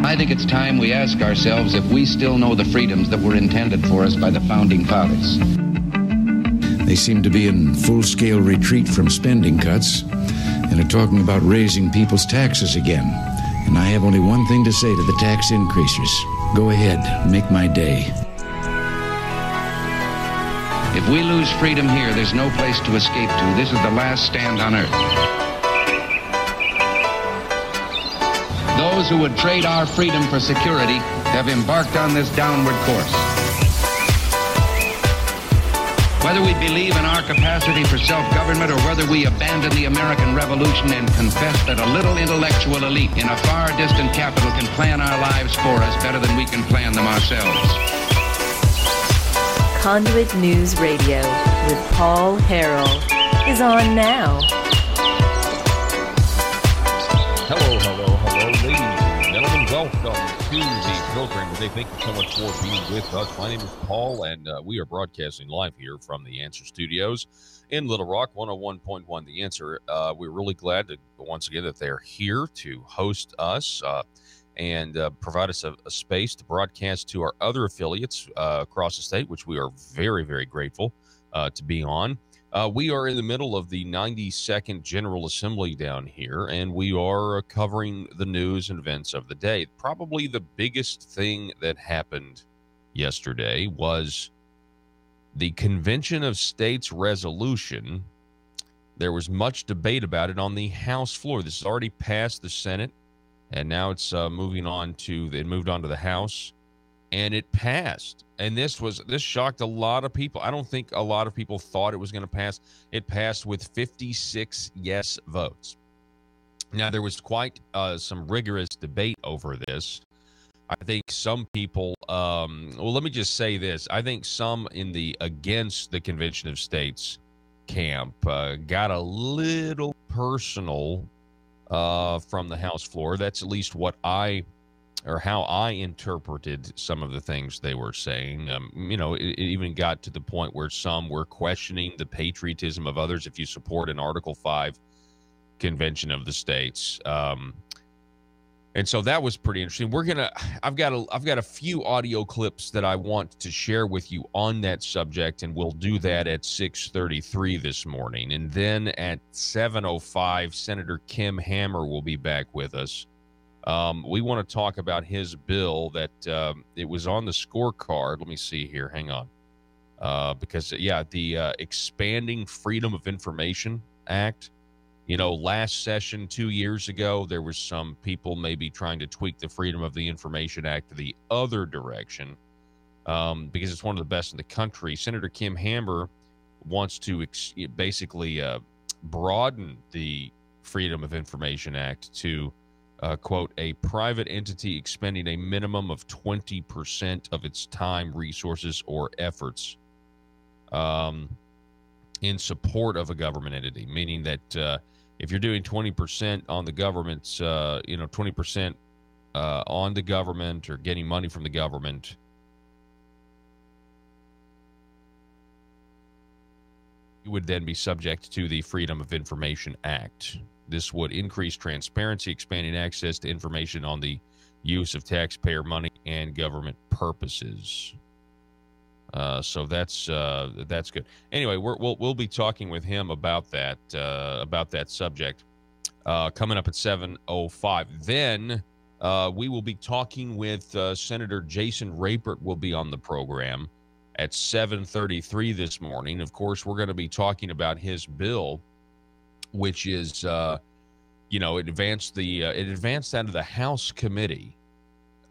I think it's time we ask ourselves if we still know the freedoms that were intended for us by the Founding Fathers. They seem to be in full-scale retreat from spending cuts and are talking about raising people's taxes again. And I have only one thing to say to the tax increasers. Go ahead, make my day. If we lose freedom here, there's no place to escape to. This is the last stand on earth. Those who would trade our freedom for security have embarked on this downward course. Whether we believe in our capacity for self-government or whether we abandon the American Revolution and confess that a little intellectual elite in a far distant capital can plan our lives for us better than we can plan them ourselves. Conduit News Radio with Paul Harrell is on now. Hello, ladies and gentlemen. Welcome to the program today. Thank you so much for being with us. My name is Paul, and we are broadcasting live here from the Answer Studios in Little Rock, 101.1 The Answer. We're really glad to once again that they're here to host us and provide us a space to broadcast to our other affiliates across the state, which we are very, very grateful to be on. We are in the middle of the 92nd General Assembly down here, and we are covering the news and events of the day. Probably the biggest thing that happened yesterday was the Convention of States resolution. There was much debate about it on the House floor. This has already passed the Senate, and now it's moved on to the House, and it passed. And this shocked a lot of people. I don't think a lot of people thought it was going to pass. It passed with 56 yes votes. Now, there was quite some rigorous debate over this. I think some people, let me just say this. I think some in the against the Convention of States camp got a little personal from the House floor. That's at least how I interpreted some of the things they were saying. It even got to the point where some were questioning the patriotism of others if you support an Article 5 Convention of the States. And so that was pretty interesting. I've got a few audio clips that I want to share with you on that subject, and we'll do that at 6:33 this morning. And then at 7:05, Senator Kim Hammer will be back with us. We want to talk about his bill that it was on the scorecard. Let me see here. Hang on. The Expanding Freedom of Information Act. Last session 2 years ago, there was some people maybe trying to tweak the Freedom of the Information Act the other direction because it's one of the best in the country. Senator Kim Hammer wants to basically broaden the Freedom of Information Act to quote, a private entity expending a minimum of 20% of its time, resources, or efforts in support of a government entity, meaning that if you're doing 20% on the government's, 20% on the government or getting money from the government, you would then be subject to the Freedom of Information Act. This would increase transparency, expanding access to information on the use of taxpayer money and government purposes. So that's good. Anyway, we'll be talking with him about that subject coming up at 7:05. Then we will be talking with Senator Jason Rapert. Will be on the program at 7:33 this morning. Of course, we're going to be talking about his bill, which is, it advanced out of the House committee,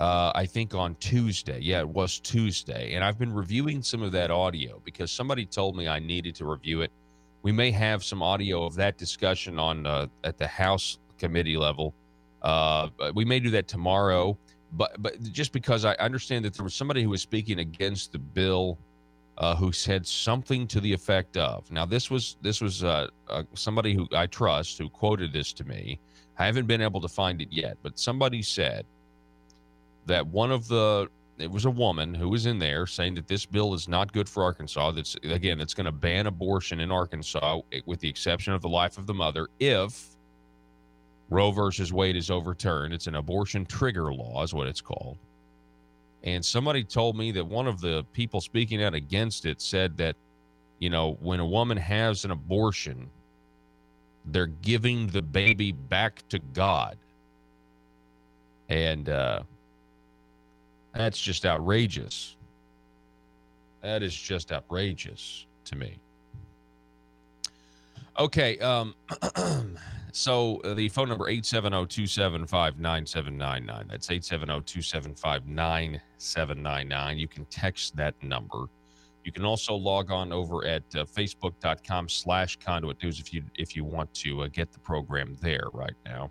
I think on Tuesday. Yeah, it was Tuesday. And I've been reviewing some of that audio because somebody told me I needed to review it. We may have some audio of that discussion on at the House committee level. We may do that tomorrow, but just because I understand that there was somebody who was speaking against the bill who said something to the effect of, now this was somebody who I trust who quoted this to me. I haven't been able to find it yet, but somebody said that it was a woman who was in there saying that this bill is not good for Arkansas. That's going to ban abortion in Arkansas with the exception of the life of the mother if Roe versus Wade is overturned. It's an abortion trigger law is what it's called. And somebody told me that one of the people speaking out against it said that, you know, when a woman has an abortion, they're giving the baby back to God. And that's just outrageous. That is just outrageous to me. Okay, so the phone number 870-275-9799. That's 870-275-9799. You can text that number. You can also log on over at facebook.com/Conduit News if you want to get the program there right now.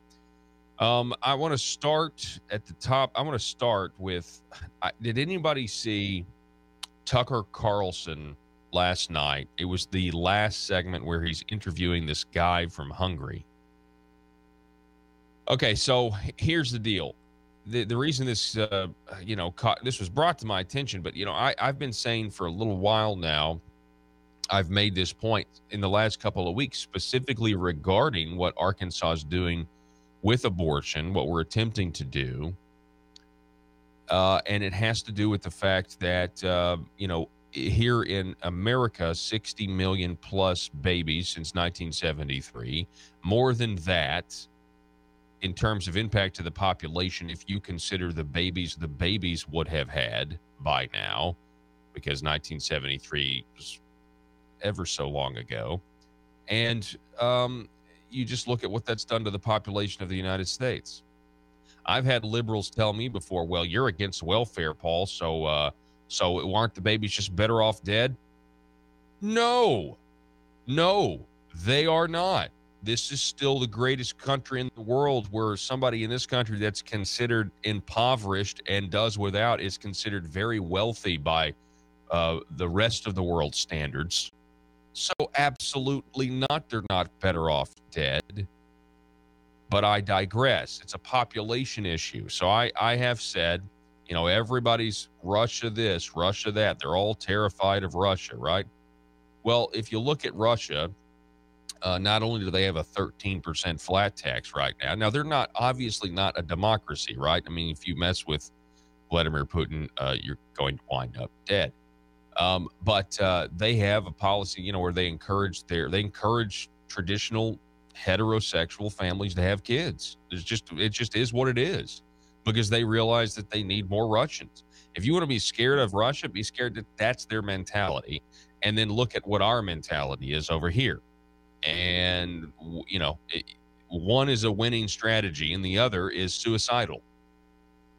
I want to start at the top. I want to start with, did anybody see Tucker Carlson last night? It was the last segment where he's interviewing this guy from Hungary. Okay, so here's the deal. The reason this, this was brought to my attention, but, I've been saying for a little while now, I've made this point in the last couple of weeks, specifically regarding what Arkansas is doing with abortion, what we're attempting to do. And it has to do with the fact that, here in America, 60 million plus babies since 1973, more than that in terms of impact to the population, if you consider the babies would have had by now, because 1973 was ever so long ago. And you just look at what that's done to the population of the United States. I've had liberals tell me before, well, you're against welfare, Paul, so aren't the babies just better off dead? No, they are not. This is still the greatest country in the world, where somebody in this country that's considered impoverished and does without is considered very wealthy by the rest of the world standards. So absolutely not. They're not better off dead. But I digress. It's a population issue. So I have said, everybody's Russia this, Russia that. They're all terrified of Russia, right? Well, if you look at Russia, not only do they have a 13% flat tax right now. Now, they're obviously not a democracy, right? I mean, if you mess with Vladimir Putin, you're going to wind up dead. But they have a policy, where they encourage traditional heterosexual families to have kids. It just is what it is, because they realize that they need more Russians. If you want to be scared of Russia, be scared that that's their mentality, and then look at what our mentality is over here. And one is a winning strategy, and the other is suicidal.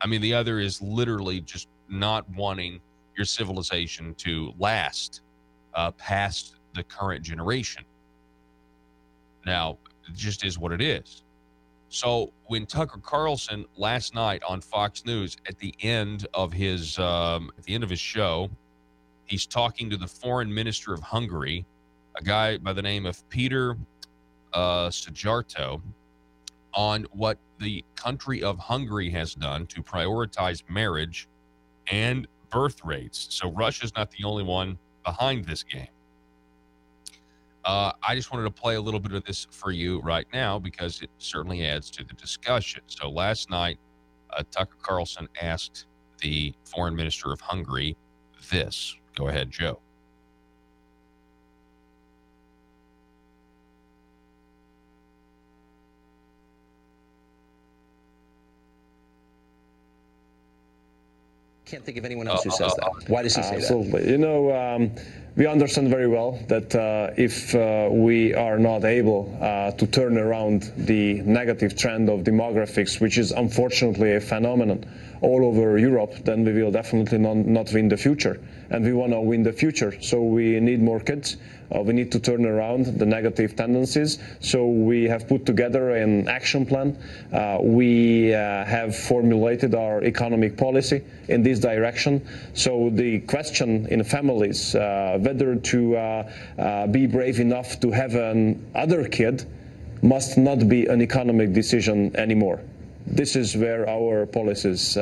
I mean, the other is literally just not wanting your civilization to last past the current generation. Now, it just is what it is. So when Tucker Carlson last night on Fox News, at the end of his show, he's talking to the foreign minister of Hungary, a guy by the name of Peter Szijjártó, on what the country of Hungary has done to prioritize marriage and birth rates. So Russia's not the only one behind this game. I just wanted to play a little bit of this for you right now, because it certainly adds to the discussion. So last night, Tucker Carlson asked the foreign minister of Hungary this. Go ahead, Joe. Can't think of anyone else who says that. Why does he say that? Absolutely. We understand very well that if we are not able to turn around the negative trend of demographics, which is unfortunately a phenomenon all over Europe, then we will definitely not win the future. And we want to win the future, so we need more kids. We need to turn around the negative tendencies. So we have put together an action plan. We have formulated our economic policy in this direction. So the question in families, whether to be brave enough to have another kid, must not be an economic decision anymore. This is where our policies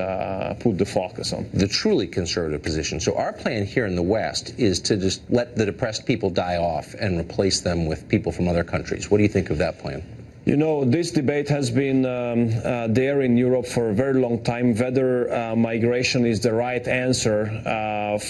put the focus on. The truly conservative position. So our plan here in the West is to just let the depressed people die off and replace them with people from other countries. What do you think of that plan? You know, this debate has been there in Europe for a very long time, whether migration is the right answer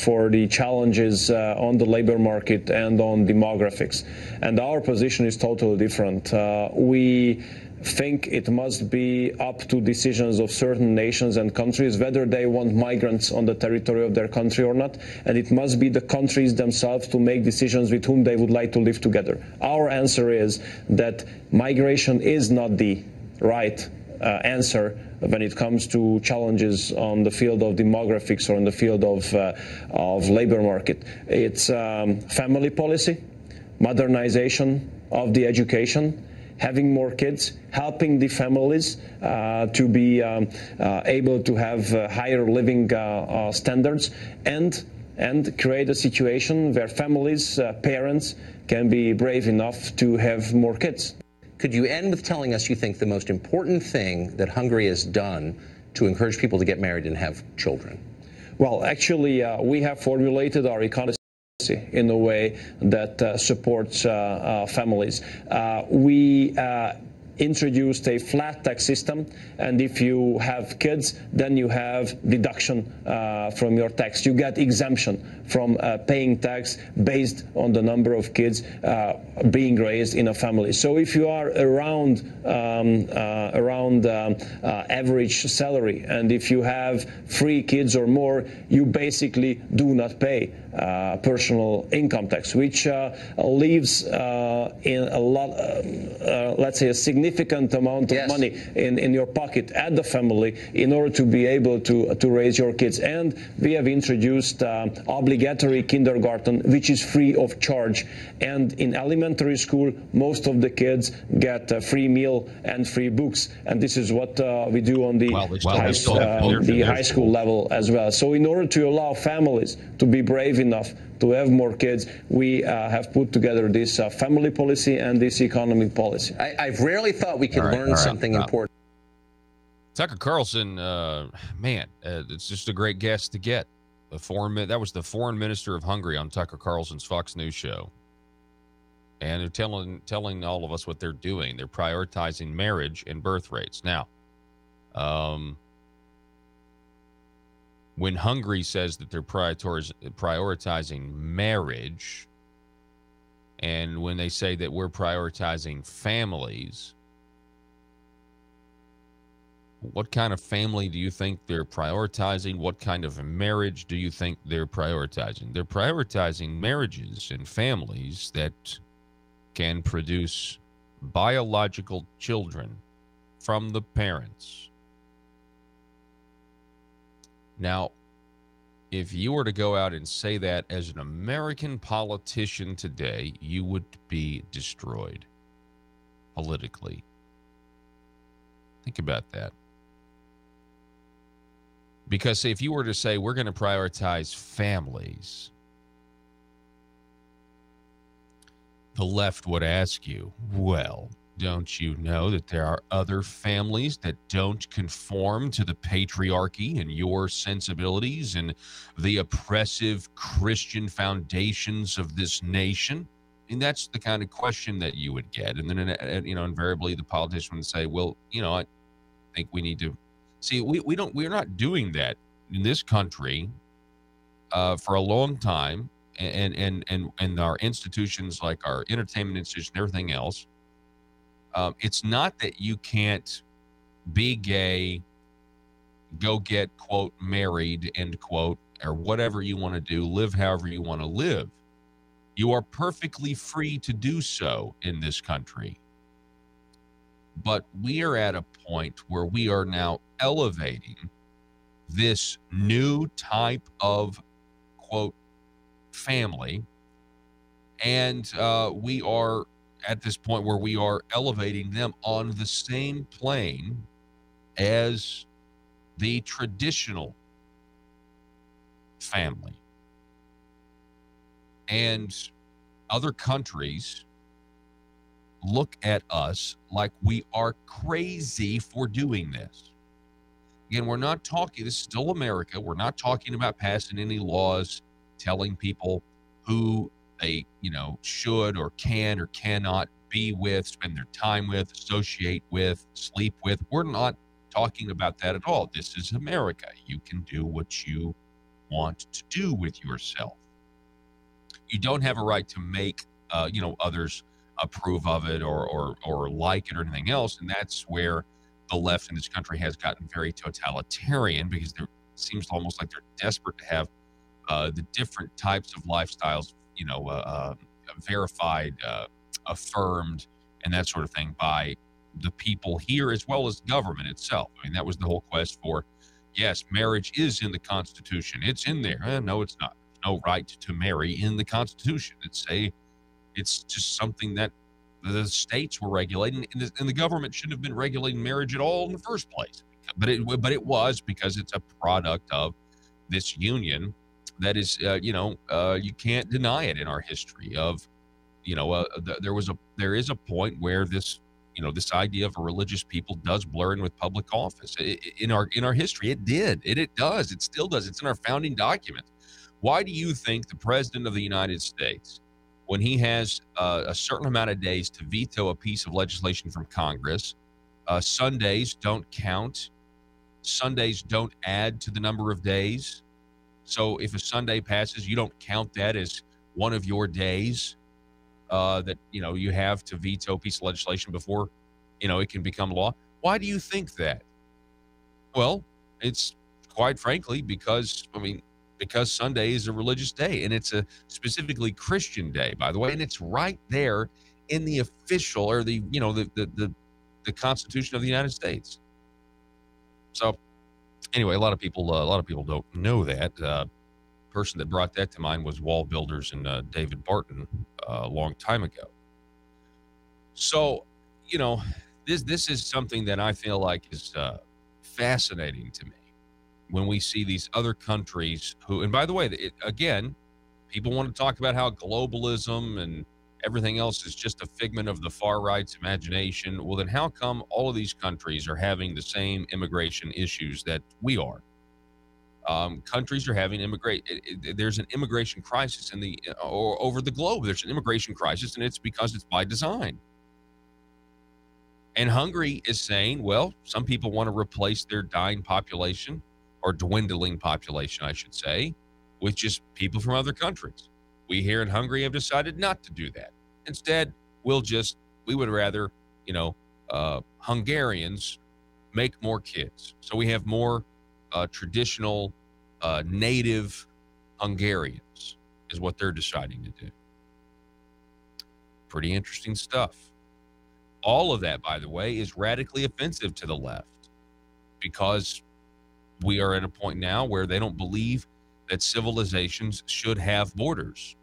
for the challenges on the labor market and on demographics. And our position is totally different. We think it must be up to decisions of certain nations and countries whether they want migrants on the territory of their country or not, and it must be the countries themselves to make decisions with whom they would like to live together. Our answer is that migration is not the right answer when it comes to challenges on the field of demographics or in the field of labor market. It's family policy, modernization of the education, having more kids, helping the families to be able to have higher living standards, and create a situation where families, parents, can be brave enough to have more kids. Could you end with telling us you think the most important thing that Hungary has done to encourage people to get married and have children? Well, actually, we have formulated our economy in a way that supports families. We introduced a flat tax system, and if you have kids, then you have deduction from your tax. You get exemption from paying tax based on the number of kids being raised in a family. So if you are around average salary, and if you have 3 kids or more, you basically do not pay personal income tax, which leaves in a lot, let's say, a significant amount of money in your pocket at the family in order to be able to raise your kids. And we have introduced obligatory kindergarten, which is free of charge. And in elementary school, most of the kids get a free meal and free books. And this is what we do on the high school level as well. So in order to allow families to be brave enough to have more kids, we have put together this family policy and this economic policy. I've rarely thought we could learn something important. Tucker Carlson, it's just a great guest to get. That was the foreign minister of Hungary on Tucker Carlson's Fox News show. And they're telling all of us what they're doing. They're prioritizing marriage and birth rates. Now, when Hungary says that they're prioritizing marriage, and when they say that we're prioritizing families, what kind of family do you think they're prioritizing? What kind of marriage do you think they're prioritizing? They're prioritizing marriages and families that can produce biological children from the parents. Now, if you were to go out and say that as an American politician today, you would be destroyed politically. Think about that. Because if you were to say we're going to prioritize families, the left would ask you, well, don't you know that there are other families that don't conform to the patriarchy and your sensibilities and the oppressive Christian foundations of this nation? And that's the kind of question that you would get. And then, invariably the politician would say, well, I think we need to see, we're not doing that in this country for a long time. And our institutions, like our entertainment institution, and everything else, it's not that you can't be gay, go get, quote, married, end quote, or whatever you want to do, live however you want to live. You are perfectly free to do so in this country. But we are at a point where we are now elevating this new type of, quote, family. And we are at this point where we are elevating them on the same plane as the traditional family. And other countries look at us like we are crazy for doing this. Again, we're not talking, this is still America. We're not talking about passing any laws telling people who they, should or can or cannot be with, spend their time with, associate with, sleep with. We're not talking about that at all. This is America. You can do what you want to do with yourself. You don't have a right to make others approve of it or like it or anything else. And that's where the left in this country has gotten very totalitarian, because it seems almost like they're desperate to have the different types of lifestyles, verified, affirmed, and that sort of thing by the people here as well as government itself. I mean, that was the whole quest for, yes, marriage is in the Constitution. It's in there. No, it's not. No right to marry in the Constitution. It's just something that the states were regulating, and the government shouldn't have been regulating marriage at all in the first place. But it was, because it's a product of this union that is, you can't deny it in our history of, there is a point where this idea of a religious people does blur in with public office. In our history, it did. It does. It still does. It's in our founding documents. Why do you think the President of the United States, when he has a certain amount of days to veto a piece of legislation from Congress, Sundays don't count? Sundays don't add to the number of days. So if a Sunday passes, you don't count that as one of your days that you have to veto a piece of legislation before it can become law. Why do you think that? Well, it's quite frankly because Sunday is a religious day, and it's a specifically Christian day, by the way, and it's right there in the official, or the Constitution of the United States. So anyway, a lot of people don't know that. Person that brought that to mind was Wall Builders and David Barton a long time ago. So, this is something that I feel like is fascinating to me when we see these other countries who, and by the way, again, people want to talk about how globalism and everything else is just a figment of the far right's imagination. Well, then how come all of these countries are having the same immigration issues that we are? Countries are having there's an immigration crisis over the globe. There's an immigration crisis, and it's because it's by design. And Hungary is saying, well, some people want to replace their dying population, or dwindling population, I should say, with just people from other countries. We here in Hungary have decided not to do that. Instead, we would rather, Hungarians make more kids. So we have more traditional native Hungarians is what they're deciding to do. Pretty interesting stuff. All of that, by the way, is radically offensive to the left, because we are at a point now where they don't believe that civilizations should have borders.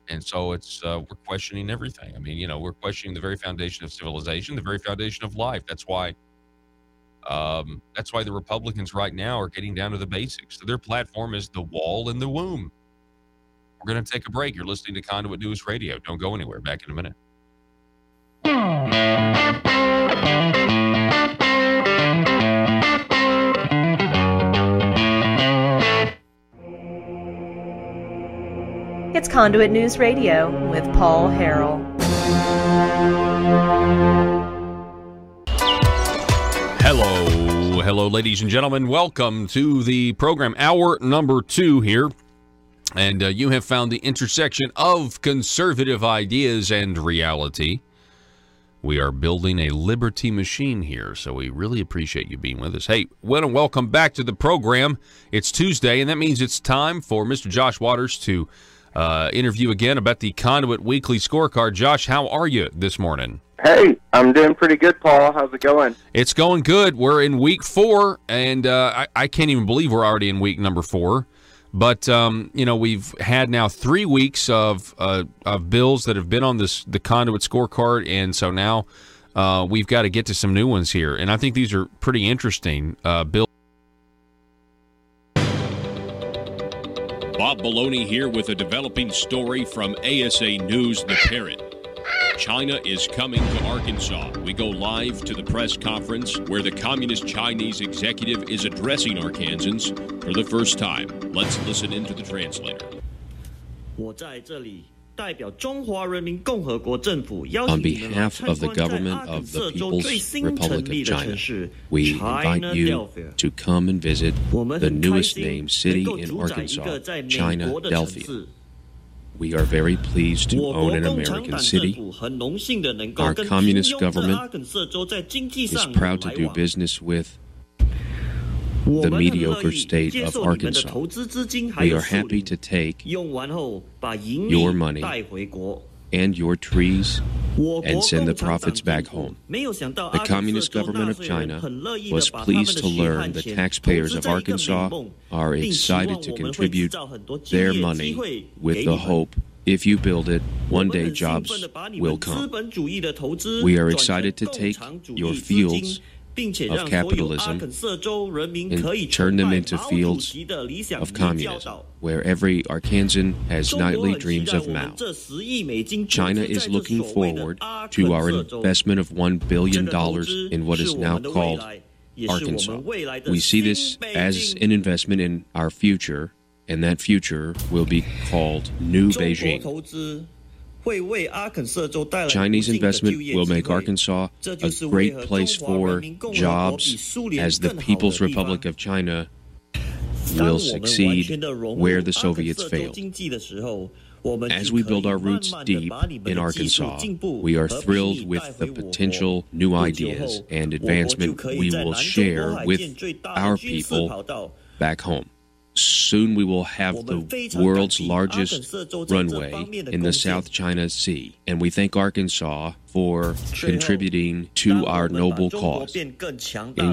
And so we're questioning everything. I mean, we're questioning the very foundation of civilization, the very foundation of life. That's why the Republicans right now are getting down to the basics. So their platform is the wall and the womb. We're going to take a break. You're listening to Conduit News Radio. Don't go anywhere. Back in a minute. It's Conduit News Radio with Paul Harrell. Hello, ladies and gentlemen. Welcome to the program, hour number 2 here. And you have found the intersection of conservative ideas and reality. We are building a liberty machine here, so we really appreciate you being with us. Hey, welcome back to the program. It's Tuesday, and that means it's time for Mr. Josh Waters to interview again about the Conduit Weekly Scorecard. Josh, how are you this morning? Hey, I'm doing pretty good, Paul. How's it going? It's going good. We're in week 4, and I can't even believe we're already in week number 4. But, we've had now 3 weeks of bills that have been on the Conduit Scorecard, and so now we've got to get to some new ones here. And I think these are pretty interesting bills. Bob Maloney here with a developing story from ASA News, The Parrot. China is coming to Arkansas. We go live to the press conference where the Communist Chinese executive is addressing Arkansans for the first time. Let's listen into the translator. 我在这里 On behalf of the government of the People's Republic of China, we invite you to come and visit the newest named city in Arkansas, China, Delphia. We are very pleased to own an American city. Our communist government is proud to do business with the mediocre state of Arkansas. We are happy to take your money and your trees and send the profits back home. The Communist government of China was pleased to learn the taxpayers of Arkansas are excited to contribute their money with the hope, if you build it, one day jobs will come. We are excited to take your fields of capitalism and turn them into fields of communism, where every Arkansan has nightly dreams of Mao. China is looking forward to our investment of $1 billion in what is now called Arkansas. We see this as an investment in our future, and that future will be called New Beijing. Chinese investment will make Arkansas a great place for jobs, as the People's Republic of China will succeed where the Soviets failed. As we build our roots deep in Arkansas, we are thrilled with the potential new ideas and advancement we will share with our people back home. Soon we will have the world's largest runway in the South China Sea, and we thank Arkansas for contributing to our noble cause. In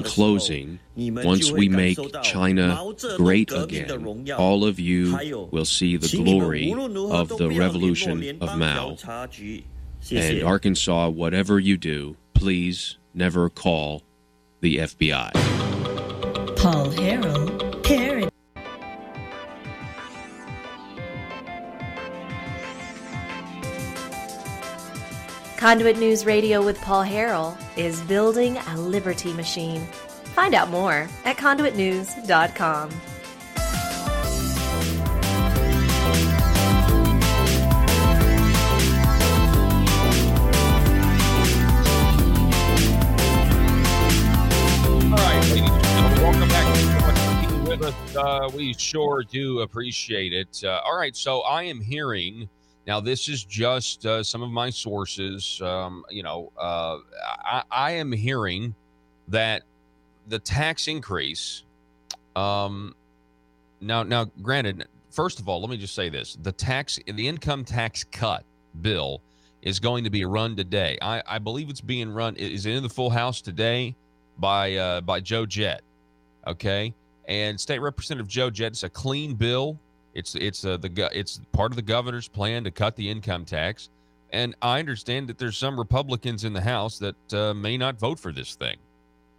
closing, once we make China great again, all of you will see the glory of the revolution of Mao. And Arkansas, whatever you do, please never call the FBI. Paul Harrell, Parody. Conduit News Radio with Paul Harrell is building a liberty machine. Find out more at conduitnews.com. All right, ladies and gentlemen, welcome back. Thank you so much for being with us. We sure do appreciate it. All right, so I am hearing... Now, this is just some of my sources. I am hearing that the tax increase. Now, granted, first of all, let me just say this: the income tax cut bill is going to be run today. I believe it's being run. Is it in the full House today by Joe Jett? Okay, and State Representative Joe Jett. It's a clean bill. It's part of the governor's plan to cut the income tax, and I understand that there's some Republicans in the House that may not vote for this thing.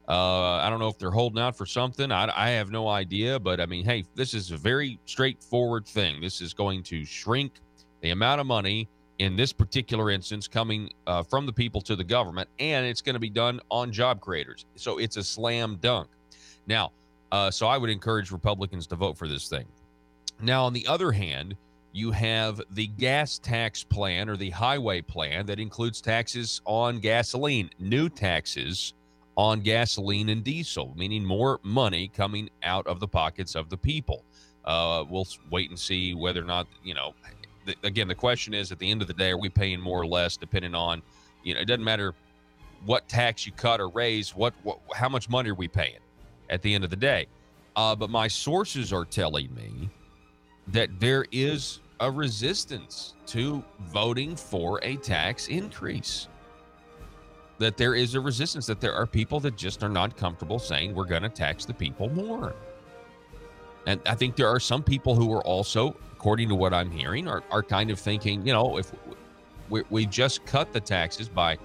I don't know if they're holding out for something. I have no idea, but I mean, hey, this is a very straightforward thing. This is going to shrink the amount of money in this particular instance coming from the people to the government, and it's going to be done on job creators. So it's a slam dunk. Now, so I would encourage Republicans to vote for this thing. Now, on the other hand, you have the gas tax plan or the highway plan that includes taxes on gasoline, new taxes on gasoline and diesel, meaning more money coming out of the pockets of the people. We'll wait and see whether or not, again, the question is, at the end of the day, are we paying more or less depending on, it doesn't matter what tax you cut or raise, how much money are we paying at the end of the day? But my sources are telling me that there is a resistance to voting for a tax increase. That there is a resistance, that there are people that just are not comfortable saying we're going to tax the people more. And I think there are some people who are also, according to what I'm hearing, are kind of thinking, if we just cut the taxes by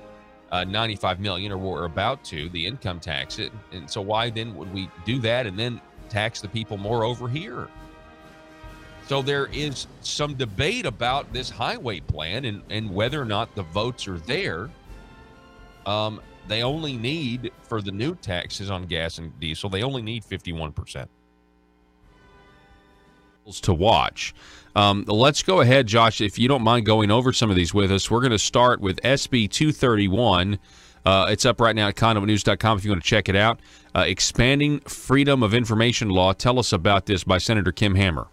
$95 million, or we're about to, the income tax, and so why then would we do that and then tax the people more over here? So there is some debate about this highway plan and whether or not the votes are there. They only need, for the new taxes on gas and diesel, they only need 51%. to watch. Let's go ahead, Josh, if you don't mind going over some of these with us. We're going to start with SB 231. It's up right now at conduitnews.com if you want to check it out. Expanding Freedom of Information Law. Tell us about this by Senator Kim Hammer.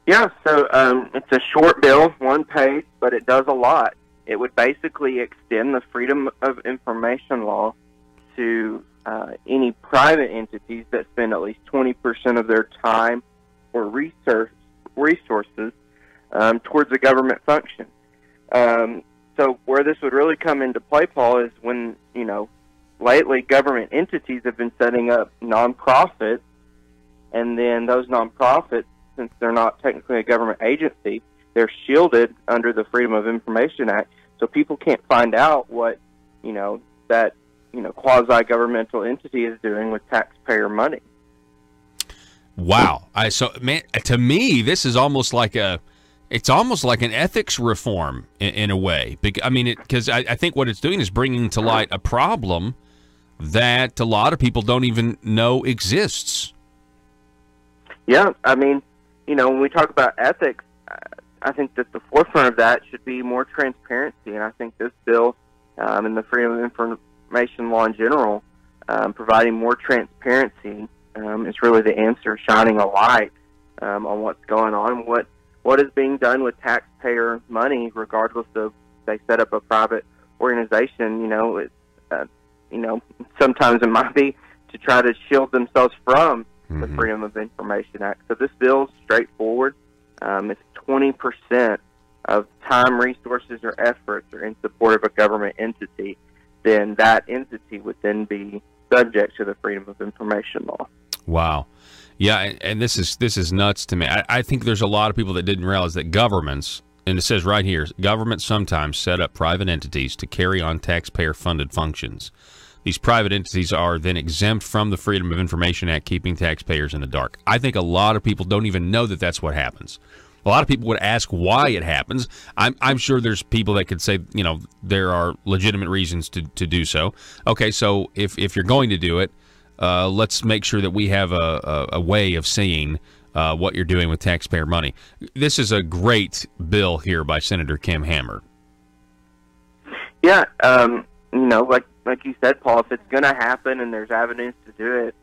Yeah, so it's a short bill, 1 page, but it does a lot. It would basically extend the Freedom of Information Law to any private entities that spend at least 20% of their time or resources towards a government function. So where this would really come into play, Paul, is when, lately government entities have been setting up nonprofits, and then those nonprofits, since they're not technically a government agency, they're shielded under the Freedom of Information Act, so people can't find out what, that, quasi-governmental entity is doing with taxpayer money. Wow. To me, this is almost like an ethics reform in a way. Because I think what it's doing is bringing to light a problem that a lot of people don't even know exists. Yeah, when we talk about ethics, I think that the forefront of that should be more transparency, and I think this bill and the Freedom of Information Law in general, providing more transparency is really the answer, shining a light on what's going on, what is being done with taxpayer money, regardless of they set up a private organization. Sometimes it might be to try to shield themselves from the Freedom of Information Act. So this bill is straightforward. It's 20% of time, resources, or efforts are in support of a government entity, then that entity would then be subject to the Freedom of Information Law. Wow. Yeah, and this is nuts to me. I think there's a lot of people that didn't realize that governments, and it says right here, governments sometimes set up private entities to carry on taxpayer-funded functions. These private entities are then exempt from the Freedom of Information Act, keeping taxpayers in the dark. I think a lot of people don't even know that that's what happens. A lot of people would ask why it happens. I'm sure there's people that could say, there are legitimate reasons to do so. Okay, so if you're going to do it, let's make sure that we have a way of seeing what you're doing with taxpayer money. This is a great bill here by Senator Kim Hammer. Yeah, like you said, Paul, if it's going to happen and there's avenues to do it,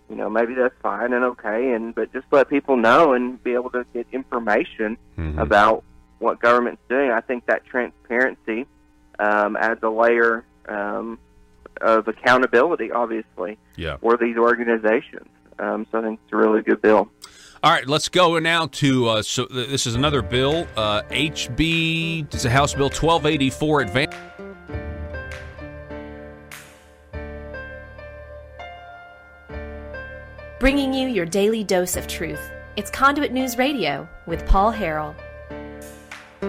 maybe that's fine and okay, but just let people know and be able to get information about what government's doing. I think that transparency adds a layer of accountability, obviously, for these organizations. So I think it's a really good bill. All right, let's go now to, so this is another bill, HB, it's a House Bill 1284 Advance. Bringing you your daily dose of truth. It's Conduit News Radio with Paul Harrell. All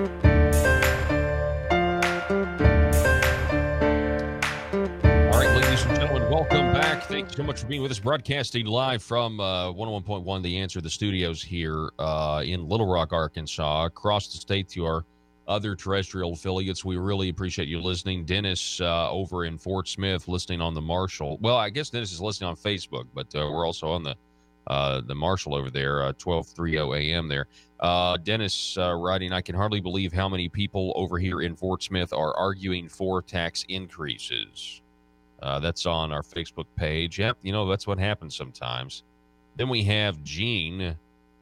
right, ladies and gentlemen, welcome back. Thank you so much for being with us, broadcasting live from 101.1 The Answer, the studios here in Little Rock, Arkansas, across the state to our other terrestrial affiliates. We really appreciate you listening. Dennis over in Fort Smith listening on the Marshall. Well, I guess Dennis is listening on Facebook, but we're also on the Marshall over there, 1230 a.m. there. Dennis writing, I can hardly believe how many people over here in Fort Smith are arguing for tax increases. That's on our Facebook page. Yep, that's what happens sometimes. Then we have Gene,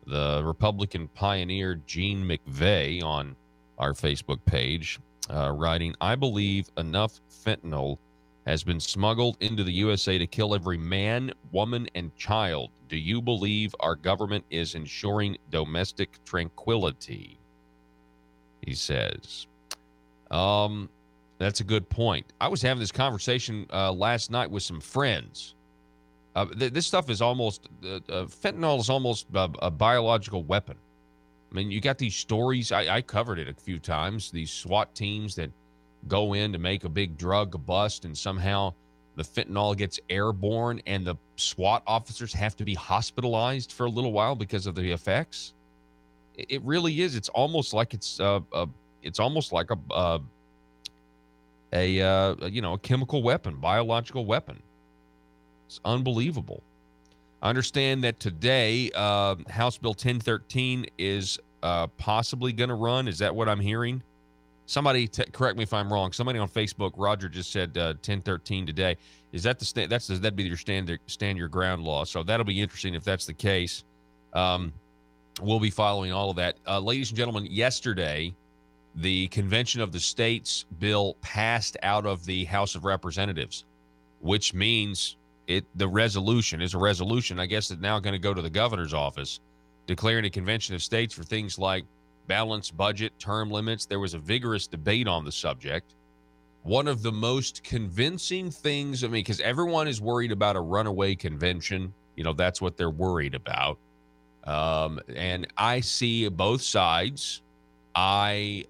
the Republican pioneer Gene McVeigh on our Facebook page, writing, I believe enough fentanyl has been smuggled into the USA to kill every man, woman, and child. Do you believe our government is ensuring domestic tranquility? He says. That's a good point. I was having this conversation last night with some friends. This stuff is almost, fentanyl is almost a biological weapon. I mean, you got these stories, I covered it a few times, these SWAT teams that go in to make a big drug bust, and somehow the fentanyl gets airborne and the SWAT officers have to be hospitalized for a little while because of the effects. It really is. It's almost like a chemical weapon, biological weapon. It's unbelievable. I understand that today House Bill 1013 is possibly going to run. Is that what I'm hearing? Somebody correct me if I'm wrong. Somebody on Facebook, Roger, just said 1013 today. Is that that'd be your stand your ground law? So that'll be interesting if that's the case. We'll be following all of that. Ladies and gentlemen, yesterday, the Convention of the States bill passed out of the House of Representatives, which means the resolution is a resolution. I guess it's now going to go to the governor's office, declaring a Convention of States for things like balanced budget, term limits. There was a vigorous debate on the subject. One of the most convincing things, because everyone is worried about a runaway convention. That's what they're worried about. And I see both sides. I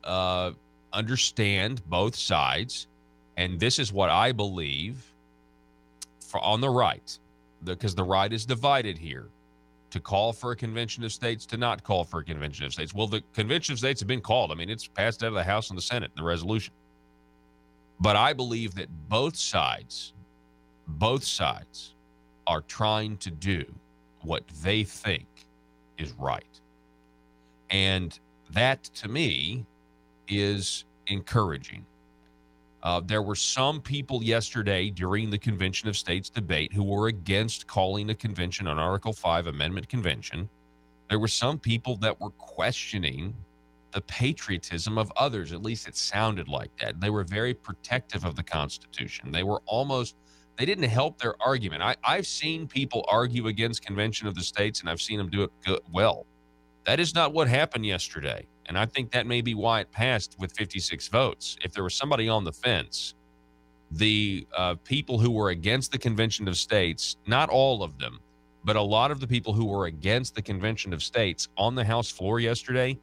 understand both sides. And this is what I believe on the right, because the right is divided here, to call for a Convention of States, to not call for a Convention of States. Well, the Convention of States have been called. It's passed out of the House and the Senate, the resolution. But I believe that both sides are trying to do what they think is right. And that, to me, is encouraging. There were some people yesterday during the Convention of States debate who were against calling a convention an Article 5 Amendment convention. There were some people that were questioning the patriotism of others. At least it sounded like that. They were very protective of the Constitution. They didn't help their argument. I've seen people argue against Convention of the States, and I've seen them do it well. That is not what happened yesterday. And I think that may be why it passed with 56 votes. If there was somebody on the fence, the people who were against the Convention of States, not all of them, but a lot of the people who were against the Convention of States on the House floor yesterday,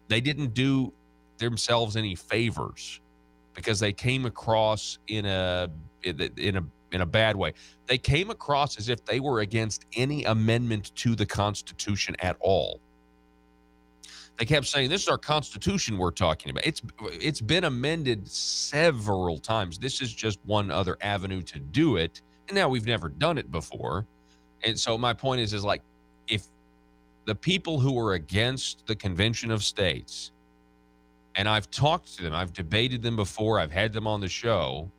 they didn't do themselves any favors, because they came across in a bad way. They came across as if they were against any amendment to the Constitution at all. They kept saying, this is our Constitution we're talking about. It's been amended several times. This is just one other avenue to do it. And now we've never done it before. And so my point is like, if the people who are against the Convention of States, and I've talked to them, I've debated them before, I've had them on the show,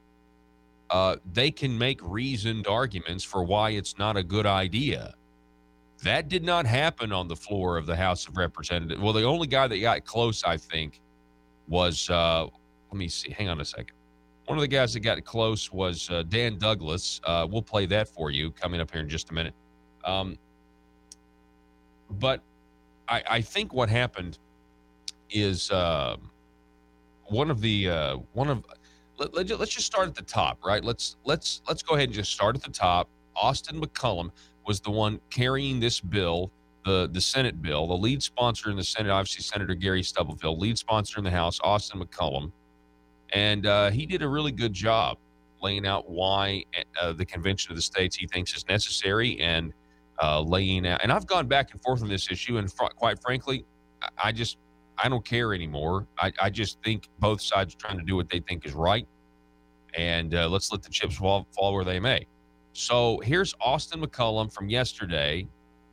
they can make reasoned arguments for why it's not a good idea. That did not happen on the floor of the House of Representatives. Well, the only guy that got close, I think, was, let me see, hang on a second. One of the guys that got close was Dan Douglas. We'll play that for you coming up here in just a minute. But I think what happened is let's just start at the top, right? Let's go ahead and just start at the top. Austin McCollum was the one carrying this bill, the Senate bill. The lead sponsor in the Senate, obviously Senator Gary Stubblefield. Lead sponsor in the House, Austin McCollum. And he did a really good job laying out why the Convention of the States he thinks is necessary, and laying out. And I've gone back and forth on this issue, and quite frankly, I don't care anymore. I just think both sides are trying to do what they think is right, and let's let the chips fall where they may. So here's Austin McCollum from yesterday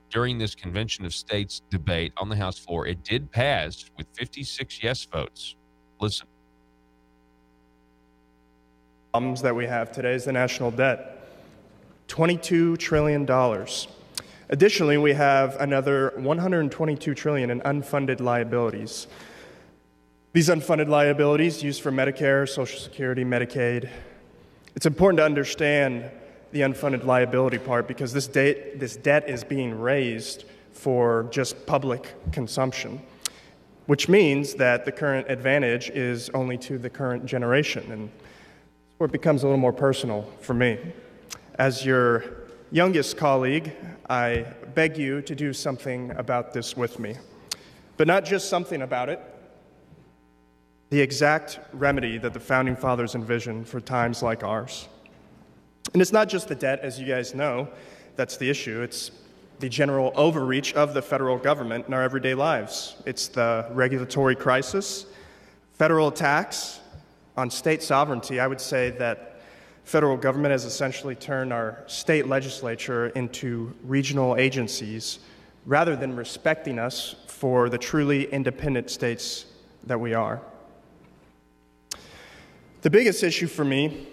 during this Convention of States debate on the House floor. It did pass with 56 yes votes. Listen. Problems that we have today is the national debt, $22 trillion. Additionally, we have another $122 trillion in unfunded liabilities. These unfunded liabilities used for Medicare, Social Security, Medicaid. It's important to understand the unfunded liability part, because this debt is being raised for just public consumption, which means that the current advantage is only to the current generation, and where it becomes a little more personal for me. As your youngest colleague, I beg you to do something about this with me, but not just something about it, the exact remedy that the Founding Fathers envisioned for times like ours. And it's not just the debt, as you guys know, that's the issue. It's the general overreach of the federal government in our everyday lives. It's the regulatory crisis, federal attacks on state sovereignty. I would say that federal government has essentially turned our state legislature into regional agencies rather than respecting us for the truly independent states that we are. The biggest issue for me,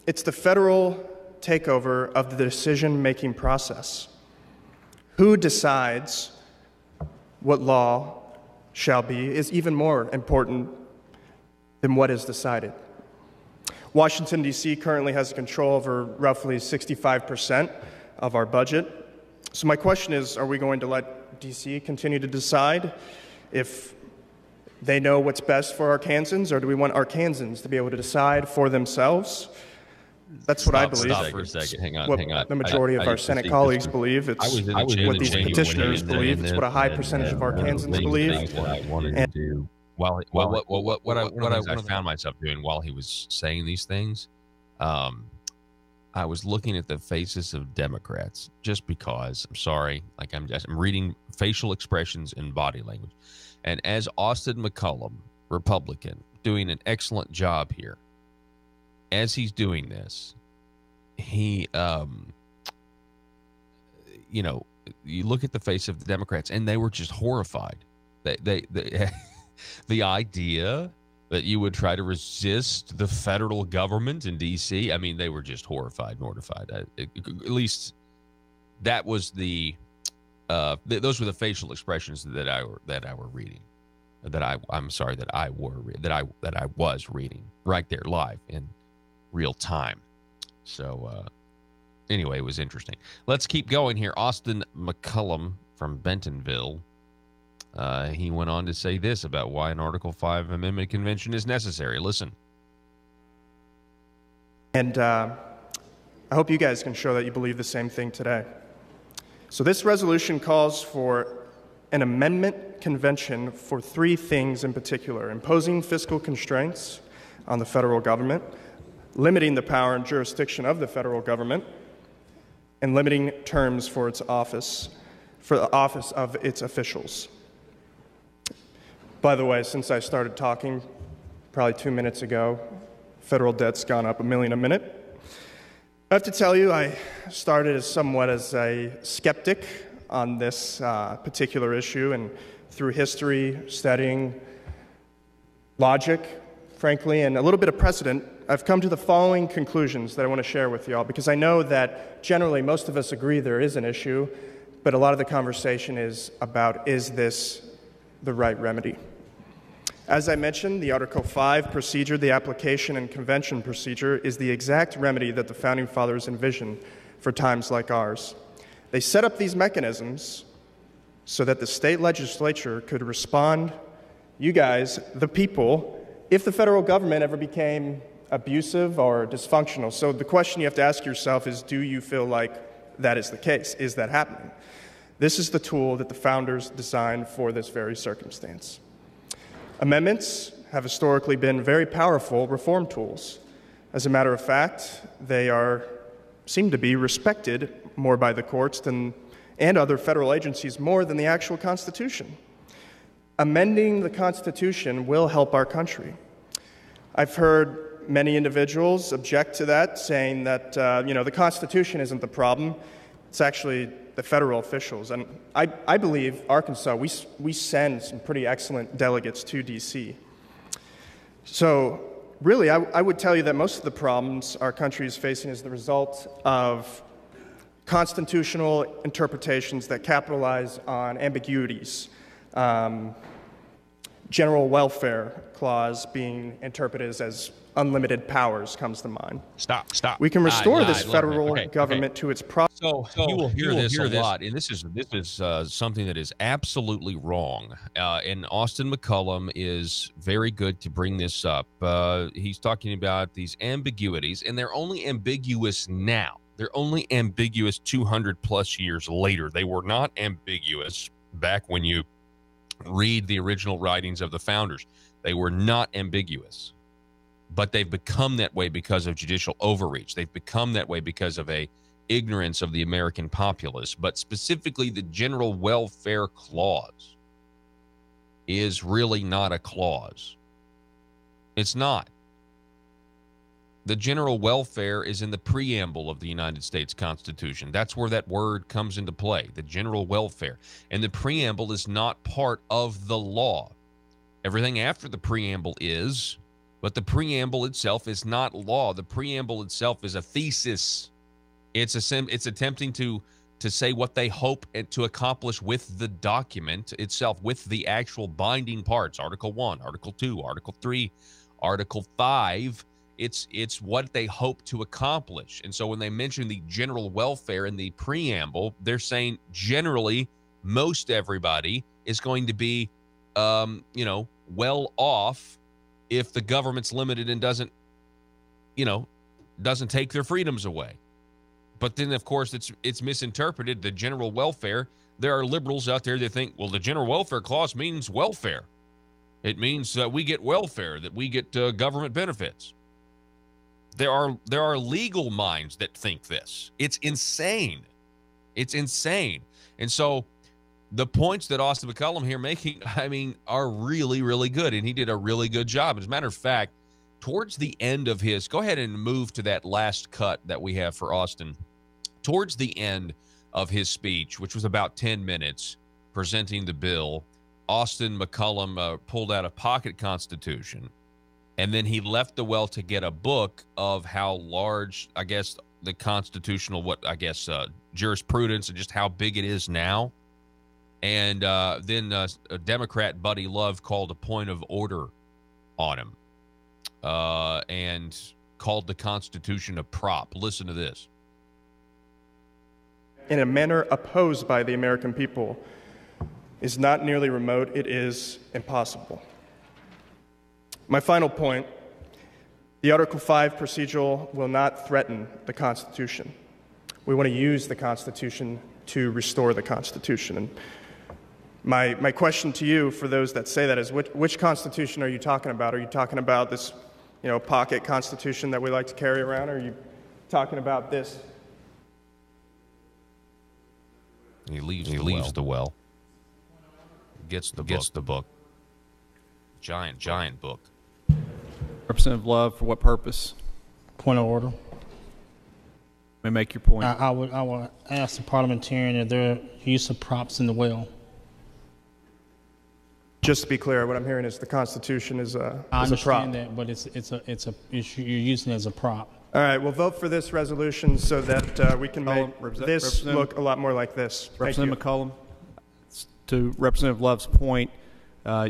it's the federal takeover of the decision-making process. Who decides what law shall be is even more important than what is decided. Washington, D.C. currently has control over roughly 65% of our budget. So my question is, are we going to let D.C. continue to decide if they know what's best for Arkansans, or do we want Arkansans to be able to decide for themselves? That's what I believe. Stop for a second. Hang on. The majority of our Senate colleagues believe. It's what these petitioners believe. It's what a high percentage of Arkansans believe. What I wanted to do. What I found myself doing while he was saying these things, I was looking at the faces of Democrats, just because, I'm sorry, like I'm reading facial expressions and body language. And as Austin McCollum, Republican, doing an excellent job here, as he's doing this, he, you look at the face of the Democrats, and they were just horrified. They the idea that you would try to resist the federal government in D.C., I mean, they were just horrified, mortified. At least that was those were the facial expressions that I was reading right there live in real time. So anyway, it was interesting. Let's keep going here. Austin McCollum from Bentonville. He went on to say this about why an Article 5 Amendment Convention is necessary. Listen. And I hope you guys can show that you believe the same thing today. So this resolution calls for an amendment convention for three things in particular: imposing fiscal constraints on the federal government, limiting the power and jurisdiction of the federal government, and limiting terms for the office of its officials. By the way, since I started talking probably 2 minutes ago, federal debt's gone up $1 million a minute. I have to tell you, I started somewhat as a skeptic on this particular issue, and through history, studying logic, frankly, and a little bit of precedent, I've come to the following conclusions that I want to share with you all, because I know that generally most of us agree there is an issue, but a lot of the conversation is about, is this the right remedy? As I mentioned, the Article 5 procedure, the application and convention procedure, is the exact remedy that the Founding Fathers envisioned for times like ours. They set up these mechanisms so that the state legislature could respond, you guys, the people, if the federal government ever became abusive or dysfunctional. So the question you have to ask yourself is, do you feel like that is the case? Is that happening? This is the tool that the founders designed for this very circumstance. Amendments have historically been very powerful reform tools. As a matter of fact, they seem to be respected more by the courts and other federal agencies more than the actual Constitution. Amending the Constitution will help our country. I've heard many individuals object to that, saying that the Constitution isn't the problem. It's actually the federal officials. And I believe Arkansas, we send some pretty excellent delegates to D.C. So really, I would tell you that most of the problems our country is facing is the result of constitutional interpretations that capitalize on ambiguities. General welfare clause being interpreted as unlimited powers comes to mind. Stop. We can restore this federal government to its proper. So you will hear this a lot, and this is something that is absolutely wrong. And Austin McCollum is very good to bring this up. He's talking about these ambiguities, and they're only ambiguous now. They're only ambiguous 200 plus years later. They were not ambiguous back when you read the original writings of the founders. They were not ambiguous. But they've become that way because of judicial overreach. They've become that way because of a ignorance of the American populace. But specifically, the general welfare clause is really not a clause. It's not. The general welfare is in the preamble of the United States Constitution. That's where that word comes into play, the general welfare. And the preamble is not part of the law. Everything after the preamble is, but the preamble itself is not law. The preamble itself is a thesis. It's attempting to say what they hope to accomplish with the document itself, with the actual binding parts, Article 1, Article 2, Article 3, Article 5. It's what they hope to accomplish. And so when they mention the general welfare in the preamble, they're saying generally most everybody is going to be, well off if the government's limited and doesn't take their freedoms away. But then, of course, it's misinterpreted, the general welfare. There are liberals out there that think, well, the general welfare clause means welfare. It means that we get welfare, that we get government benefits. There are legal minds that think this. It's insane. It's insane. And so the points that Austin McCollum here making, are really, really good. And he did a really good job. As a matter of fact, towards the end of his, go ahead and move to that last cut that we have for Austin. Towards the end of his speech, which was about 10 minutes, presenting the bill, Austin McCollum pulled out a pocket constitution, and then he left the well to get a book of how large, I guess, the constitutional, jurisprudence and just how big it is now. And then a Democrat, Buddy Love, called a point of order on him and called the Constitution a prop. Listen to this. In a manner opposed by the American people is not merely remote, it is impossible. My final point, the Article 5 procedural will not threaten the Constitution. We want to use the Constitution to restore the Constitution. And my question to you, for those that say that, is which Constitution are you talking about? Are you talking about this, pocket Constitution that we like to carry around? Or are you talking about this? He leaves the well. Gets the book. Giant book. Representative Love, for what purpose? Point of order. May make your point. I would ask the parliamentarian if there use of props in the well. Just to be clear, what I'm hearing is the Constitution is a prop. I understand that, but you're using it as a prop. All right, we'll vote for this resolution so that we can make this look a lot more like this. Representative McCollum, to Representative Love's point,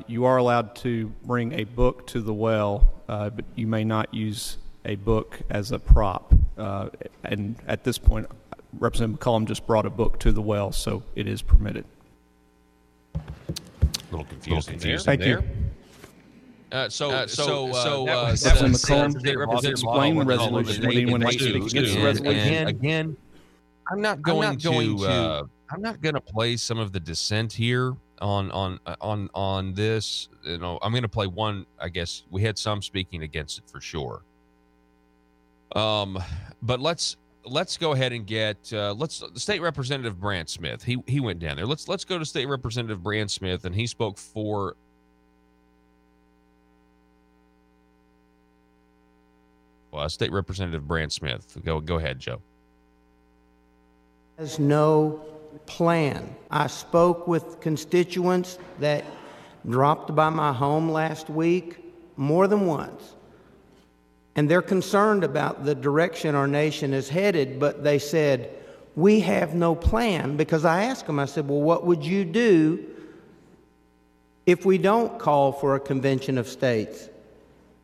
you are allowed to bring a book to the well, but you may not use a book as a prop. And at this point, Representative McCollum just brought a book to the well, so it is permitted. A little confusing there. Thank you. Representative McCollum, explain the resolution. Would anyone like to speak against the resolution? Again, I'm not going to play some of the dissent here on this. I'm going to play one. I guess we had some speaking against it for sure. But let's go ahead and get State Representative Brant Smith. He went down there. Let's go to State Representative Brant Smith, and he spoke for. State Representative Brant Smith. Go ahead, Joe. There's no plan. I spoke with constituents that dropped by my home last week more than once, and they're concerned about the direction our nation is headed, but they said, we have no plan, because I asked them, I said, well, what would you do if we don't call for a convention of states?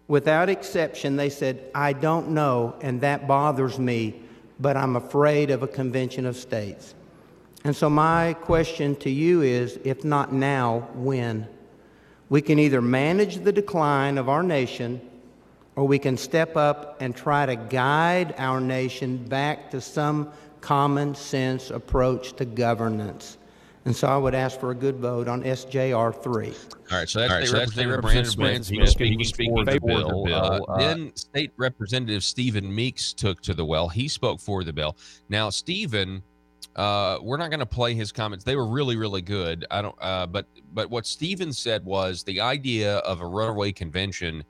Without exception, they said, I don't know, and that bothers me, but I'm afraid of a convention of states. And so my question to you is, if not now, when? We can either manage the decline of our nation, or we can step up and try to guide our nation back to some common sense approach to governance. And so I would ask for a good vote on SJR 3. All right, so that's Representative Brant Smith speaking for the bill. Then State Representative Stephen Meeks took to the well. He spoke for the bill. Now, Stephen, we're not going to play his comments. They were really, really good. But what Stephen said was the idea of a runaway convention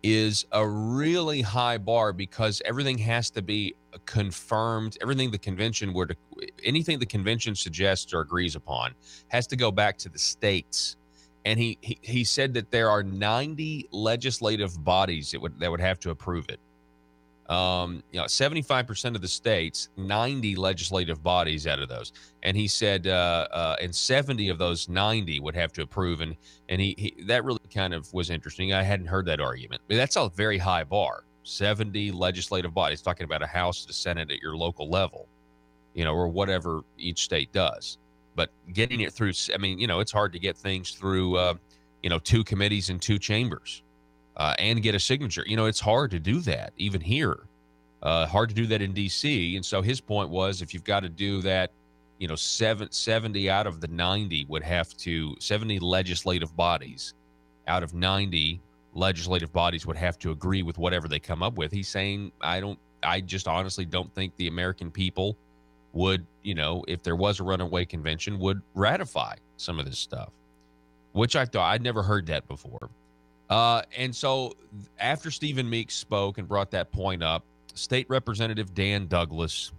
is a really high bar because everything has to be confirmed. Anything the convention suggests or agrees upon has to go back to the states. And he said that there are 90 legislative bodies that would have to approve it. 75% of the states, 90 legislative bodies out of those. And he said, and 70 of those 90 would have to approve. And he that really kind of was interesting. I hadn't heard that argument. But that's a very high bar. 70 legislative bodies, talking about a House, the Senate at your local level, or whatever each state does. But getting it through, it's hard to get things through, 2 committees and 2 chambers. And get a signature. It's hard to do that, even here. Hard to do that in D.C. And so his point was, if you've got to do that, 70 out of the 90 would have to, 70 legislative bodies out of 90 legislative bodies would have to agree with whatever they come up with. He's saying, I just honestly don't think the American people would, if there was a runaway convention, would ratify some of this stuff, which I thought I'd never heard that before. And so after Stephen Meeks spoke and brought that point up, State Representative Dan Douglas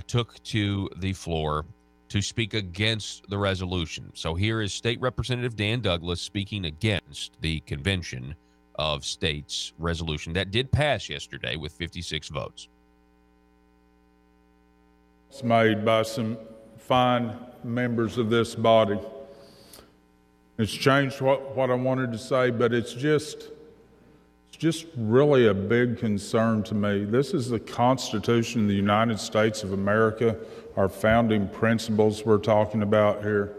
took to the floor to speak against the resolution. So here is State Representative Dan Douglas speaking against the Convention of States resolution that did pass yesterday with 56 votes. It's made by some fine members of this body. It's changed what I wanted to say, but it's just really a big concern to me. This is the Constitution of the United States of America, our founding principles we're talking about here.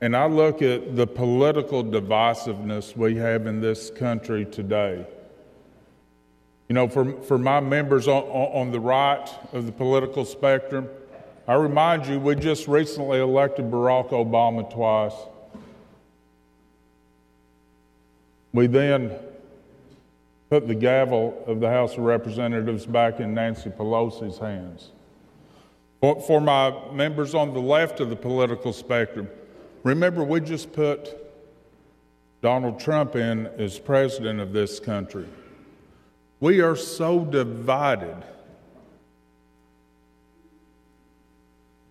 And I look at the political divisiveness we have in this country today. For my members on the right of the political spectrum, I remind you, we just recently elected Barack Obama twice. We then put the gavel of the House of Representatives back in Nancy Pelosi's hands. For my members on the left of the political spectrum, remember, we just put Donald Trump in as president of this country. We are so divided.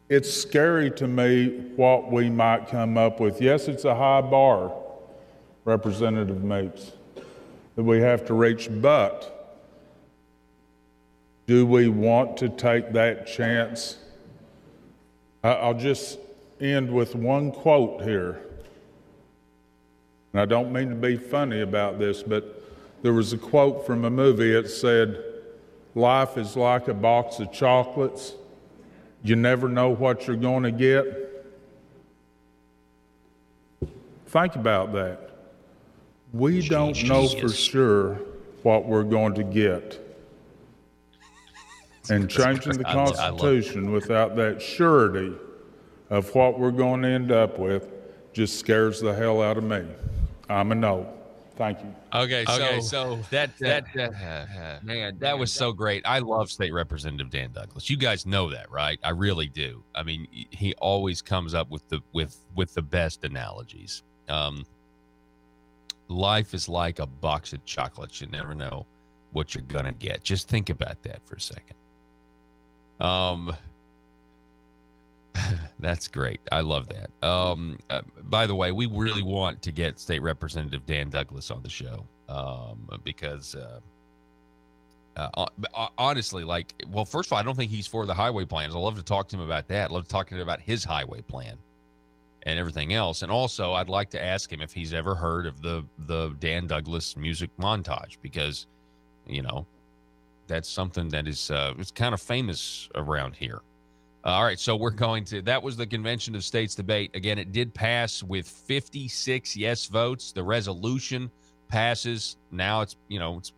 It's scary to me what we might come up with. Yes, it's a high bar, Representative Meeks, that we have to reach, but do we want to take that chance? I'll just end with one quote here. And I don't mean to be funny about this, but there was a quote from a movie. It said, "Life is like a box of chocolates. You never know what you're going to get." Think about that. We don't know for sure what we're going to get. And changing the Constitution without that surety of what we're going to end up with just scares the hell out of me. I'm a no. Thank you. Okay, so that man, that was so great. I love State Representative Dan Douglas. You guys know that, right? I really do. I mean, he always comes up with the best analogies. Life is like a box of chocolates. You never know what you're gonna get. Just think about that for a second. That's great. I love that. By the way, we really want to get State Representative Dan Douglas on the show because honestly, first of all, I don't think he's for the highway plans. I'd love to talk to him about that. I'd love to talk to him about his highway plan and everything else. And also, I'd like to ask him if he's ever heard of the Dan Douglas music montage, because, that's something that is it's kind of famous around here. All right, so that was the Convention of States debate. Again, it did pass with 56 yes votes. The resolution passes. Now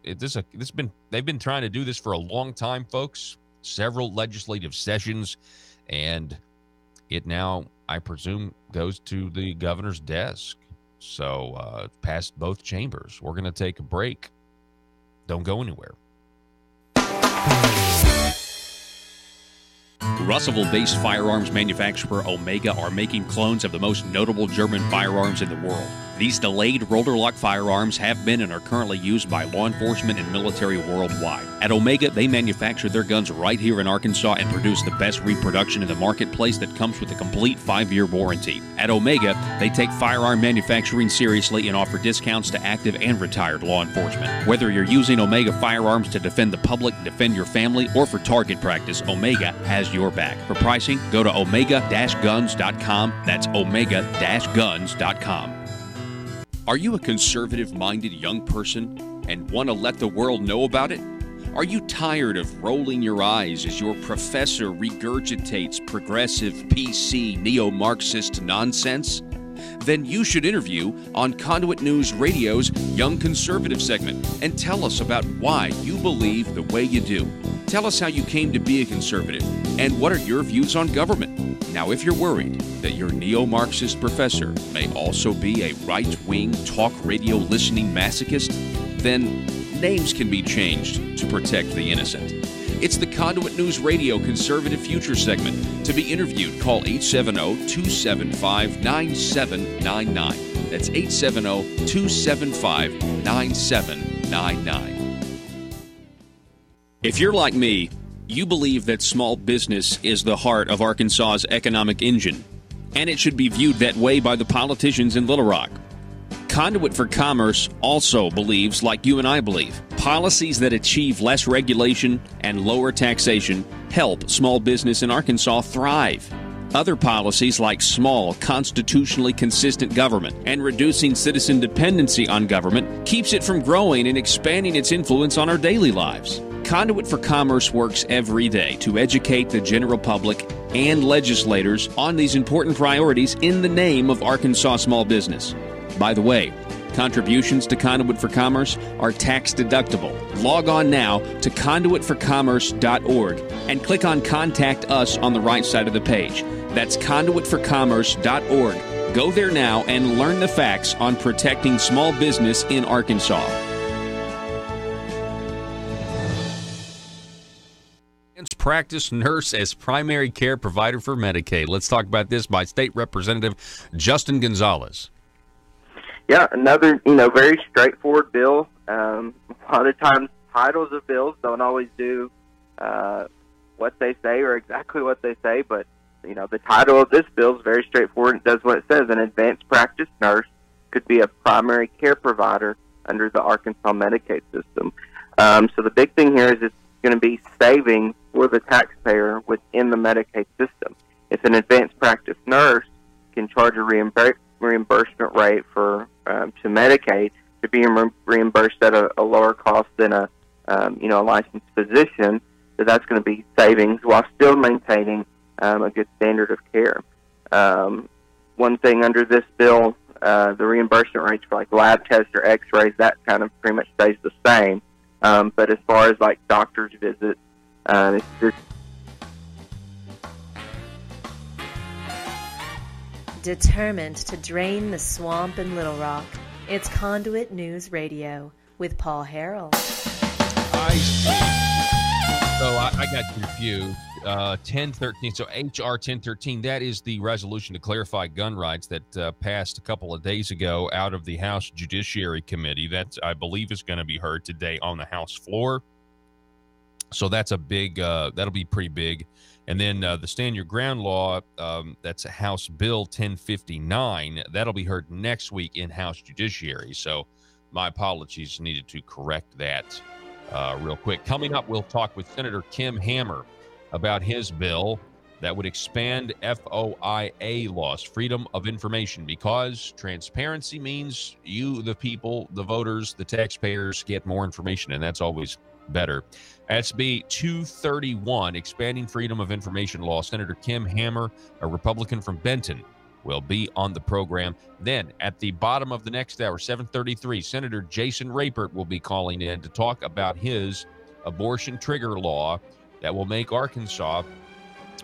they've been trying to do this for a long time, folks. Several legislative sessions, and it now, I presume, goes to the governor's desk. So passed both chambers. We're going to take a break. Don't go anywhere. Russellville-based firearms manufacturer Omega are making clones of the most notable German firearms in the world. These delayed roller lock firearms have been and are currently used by law enforcement and military worldwide. At Omega, they manufacture their guns right here in Arkansas and produce the best reproduction in the marketplace that comes with a complete 5-year warranty. At Omega, they take firearm manufacturing seriously and offer discounts to active and retired law enforcement. Whether you're using Omega firearms to defend the public, defend your family, or for target practice, Omega has your back. For pricing, go to omega-guns.com. That's omega-guns.com. Are you a conservative-minded young person and want to let the world know about it? Are you tired of rolling your eyes as your professor regurgitates progressive, PC, neo-Marxist nonsense? Then you should interview on Conduit News Radio's Young Conservative segment and tell us about why you believe the way you do. Tell us how you came to be a conservative and what are your views on government. Now, if you're worried that your neo-Marxist professor may also be a right-wing talk radio listening masochist, then names can be changed to protect the innocent. It's the Conduit News Radio Conservative Future segment. To be interviewed, call 870-275-9799. That's 870-275-9799. If you're like me, you believe that small business is the heart of Arkansas's economic engine, and it should be viewed that way by the politicians in Little Rock. Conduit for Commerce also believes, like you and I believe, policies that achieve less regulation and lower taxation help small business in Arkansas thrive. Other policies like small, constitutionally consistent government and reducing citizen dependency on government keeps it from growing and expanding its influence on our daily lives. Conduit for Commerce works every day to educate the general public and legislators on these important priorities in the name of Arkansas small business. By the way, contributions to Conduit for Commerce are tax deductible. Log on now to conduitforcommerce.org and click on Contact Us on the right side of the page. That's conduitforcommerce.org. Go there now and learn the facts on protecting small business in Arkansas. Practice nurse as primary care provider for Medicaid. Let's talk about this by State Representative Justin Gonzalez. Yeah, another, very straightforward bill. A lot of times titles of bills don't always do what they say or exactly what they say, but, the title of this bill is very straightforward. It does what it says. An advanced practice nurse could be a primary care provider under the Arkansas Medicaid system. So the big thing here is it's going to be saving for the taxpayer within the Medicaid system. If an advanced practice nurse can charge a reimbursement rate for to Medicaid to be reimbursed at a lower cost than a licensed physician, so that's going to be savings while still maintaining a good standard of care. One thing under this bill, the reimbursement rates for like lab tests or X-rays, that kind of pretty much stays the same. But as far as like doctor's visits, it's just determined to drain the swamp in Little Rock. It's Conduit News Radio with Paul Harrell. I see. So I got confused. 1013. So HR 1013. That is the resolution to clarify gun rights that passed a couple of days ago out of the House Judiciary Committee. That I believe is going to be heard today on the House floor. So that's a big. That'll be pretty big. And then the Stand Your Ground law, that's House Bill 1059. That'll be heard next week in House Judiciary. So my apologies, needed to correct that real quick. Coming up, we'll talk with Senator Kim Hammer about his bill that would expand FOIA laws, freedom of information, because transparency means you, the people, the voters, the taxpayers get more information, and that's always better. SB 231, expanding freedom of information law. Senator Kim Hammer, a Republican from Benton, will be on the program. Then at the bottom of the next hour, 7:33, Senator Jason Rapert will be calling in to talk about his abortion trigger law that will make Arkansas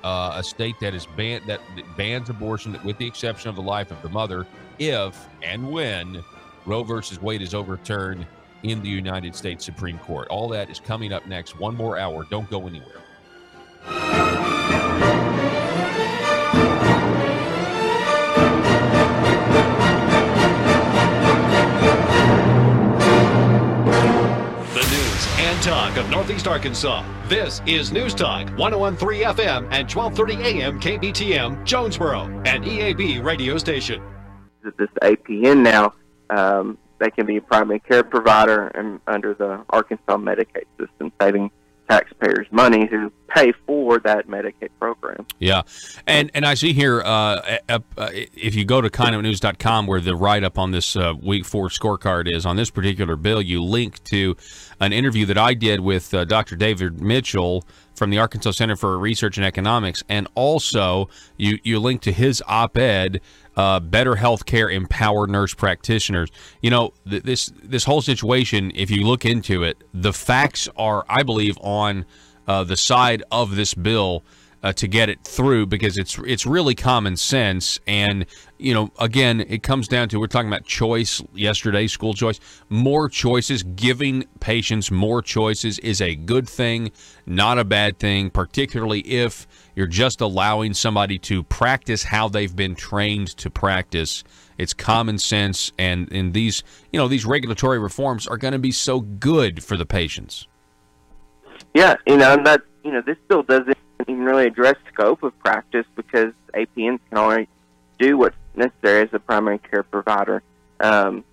a state that is that bans abortion with the exception of the life of the mother if and when Roe versus Wade is overturned in the United States Supreme Court. All that is coming up next. One more hour. Don't go anywhere. of Northeast Arkansas. This is News Talk 101.3 FM and 1230 AM KBTM, Jonesboro, an EAB radio station. This APN now, they can be a primary care provider and under the Arkansas Medicaid system, saving taxpayers money who pay for that Medicaid program. Yeah, and I see here, if you go to conduitnews.com, where the write-up on this Week 4 scorecard is, on this particular bill, you link to an interview that I did with Dr. David Mitchell from the Arkansas Center for Research and Economics, and also you link to his op-ed, Better Healthcare, Empower Nurse Practitioners. You know, this whole situation, if you look into it, the facts are, I believe, on the side of this bill to get it through, because it's really common sense. And, you know, again, it comes down to, we're talking about choice yesterday, school choice. More choices, giving patients more choices is a good thing, not a bad thing, particularly if you're just allowing somebody to practice how they've been trained to practice. It's common sense, and these, you know, these regulatory reforms are going to be so good for the patients. Yeah, you know, and that, you know, this bill doesn't even really address scope of practice, because APNs can only do what's necessary as a primary care provider. And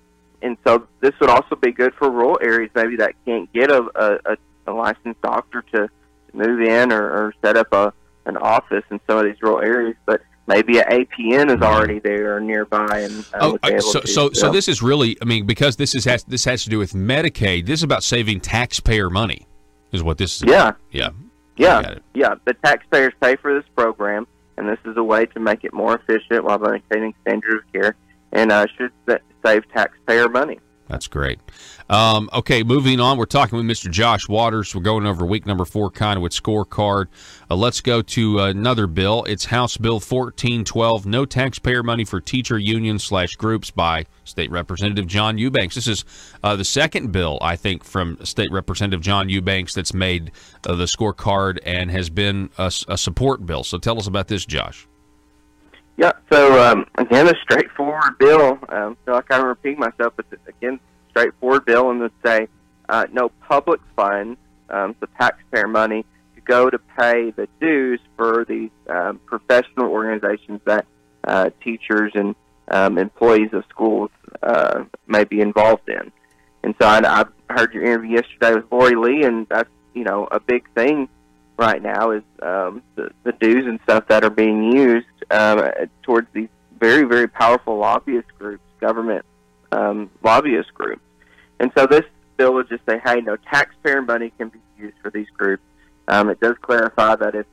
so this would also be good for rural areas, maybe that can't get a licensed doctor to move in or set up an office in some of these rural areas, but maybe an APN is already there or nearby. And so this is really, I mean, because this has to do with Medicaid. This is about saving taxpayer money, is what this is about. Yeah. The taxpayers pay for this program, and this is a way to make it more efficient while maintaining standard of care, and should save taxpayer money. That's great. Okay, moving on. We're talking with Mr. Josh Waters. We're going over week number 4 Conduit scorecard. Let's go to another bill. It's House Bill 1412, No Taxpayer Money for Teacher Unions / Groups, by State Representative John Eubanks. This is the second bill, I think, from State Representative John Eubanks that's made the scorecard and has been a support bill. So tell us about this, Josh. Yeah, so again, a straightforward bill. So I kind of repeat myself, but again, straightforward bill, and would say no public funds, so taxpayer money, to go to pay the dues for these professional organizations that teachers and employees of schools may be involved in. And so I heard your interview yesterday with Lori Lee, and that's, you know, a big thing right now is the dues and stuff that are being used towards these very, very powerful lobbyist groups, government lobbyist groups. And so this bill would just say, hey, no taxpayer money can be used for these groups. It does clarify that if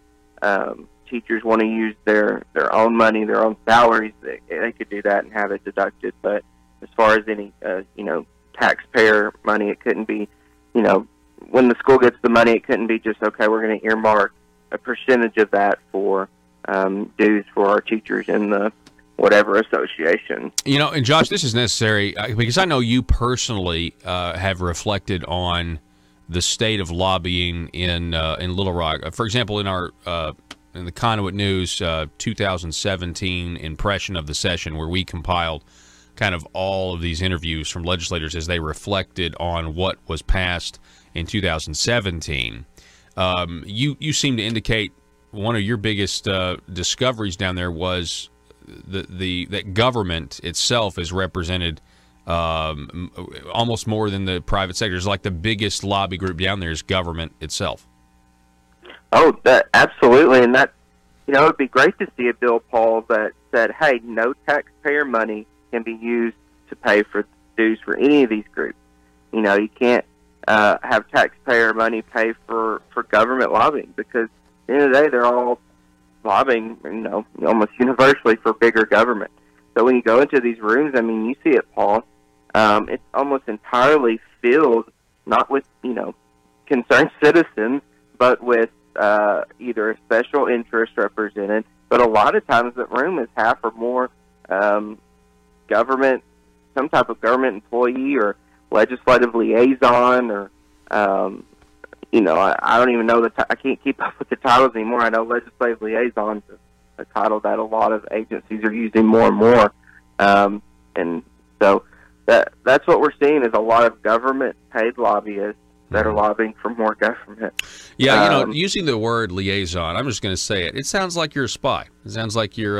teachers want to use their own money, their own salaries, they could do that and have it deducted. But as far as any, you know, taxpayer money, it couldn't be, you know, when the school gets the money, it couldn't be just, okay, we're going to earmark a percentage of that for dues for our teachers in the whatever association. You know, and Josh, this is necessary because I know you personally have reflected on the state of lobbying in Little Rock. For example, in our in the Conduit News 2017 impression of the session, where we compiled kind of all of these interviews from legislators as they reflected on what was passed in 2017. You seem to indicate one of your biggest discoveries down there was that government itself is represented almost more than the private sector. It's like the biggest lobby group down there is government itself. Oh, absolutely, and that, you know, it would be great to see a bill, Paul, that said, hey, no taxpayer money can be used to pay for dues for any of these groups. You know, you can't have taxpayer money pay for government lobbying, because at the end of the day, they're all lobbying, you know, almost universally for bigger government. So when you go into these rooms, I mean, you see it, Paul, it's almost entirely filled, not with, you know, concerned citizens, but with either a special interest represented, but a lot of times that room is half or more government, some type of government employee or legislative liaison, or you know, I don't even know I can't keep up with the titles anymore. I know legislative liaison is a title that a lot of agencies are using more and more, and so that's what we're seeing is a lot of government paid lobbyists that are lobbying for more government. Yeah, using the word liaison, I'm just going to say it. It sounds like you're a spy. It sounds like you're.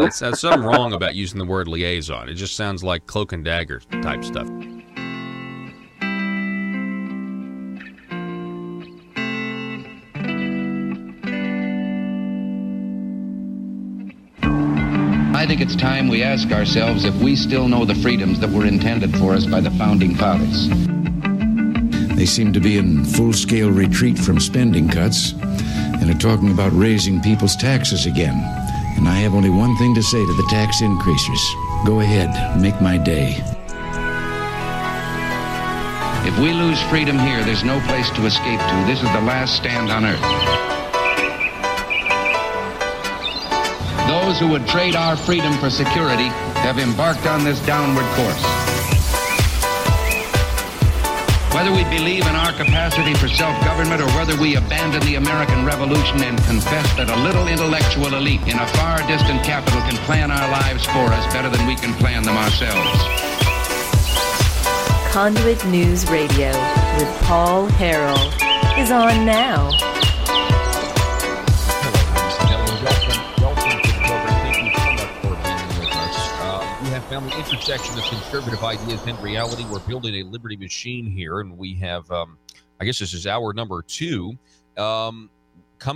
It's something wrong about using the word liaison. It just sounds like cloak and dagger type stuff. I think it's time we ask ourselves if we still know the freedoms that were intended for us by the Founding Fathers. They seem to be in full-scale retreat from spending cuts and are talking about raising people's taxes again. And I have only one thing to say to the tax increasers. Go ahead, make my day. If we lose freedom here, there's no place to escape to. This is the last stand on earth. Those who would trade our freedom for security have embarked on this downward course. Whether we believe in our capacity for self-government or whether we abandon the American Revolution and confess that a little intellectual elite in a far distant capital can plan our lives for us better than we can plan them ourselves. Conduit News Radio with Paul Harrell is on now. Found the intersection of conservative ideas and reality. We're building a liberty machine here, and we have, I guess this is hour number 2. Coming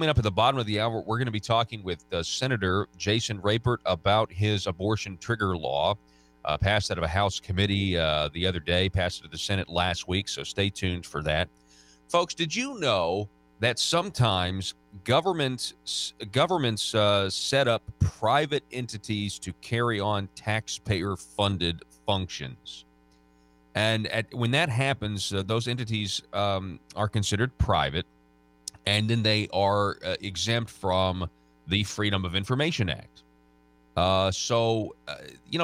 up at the bottom of the hour, we're going to be talking with Senator Jason Rapert about his abortion trigger law, passed out of a House committee the other day, passed to the Senate last week, so stay tuned for that. Folks, did you know that sometimes governments set up private entities to carry on taxpayer-funded functions? And when that happens, those entities are considered private, and then they are exempt from the Freedom of Information Act. So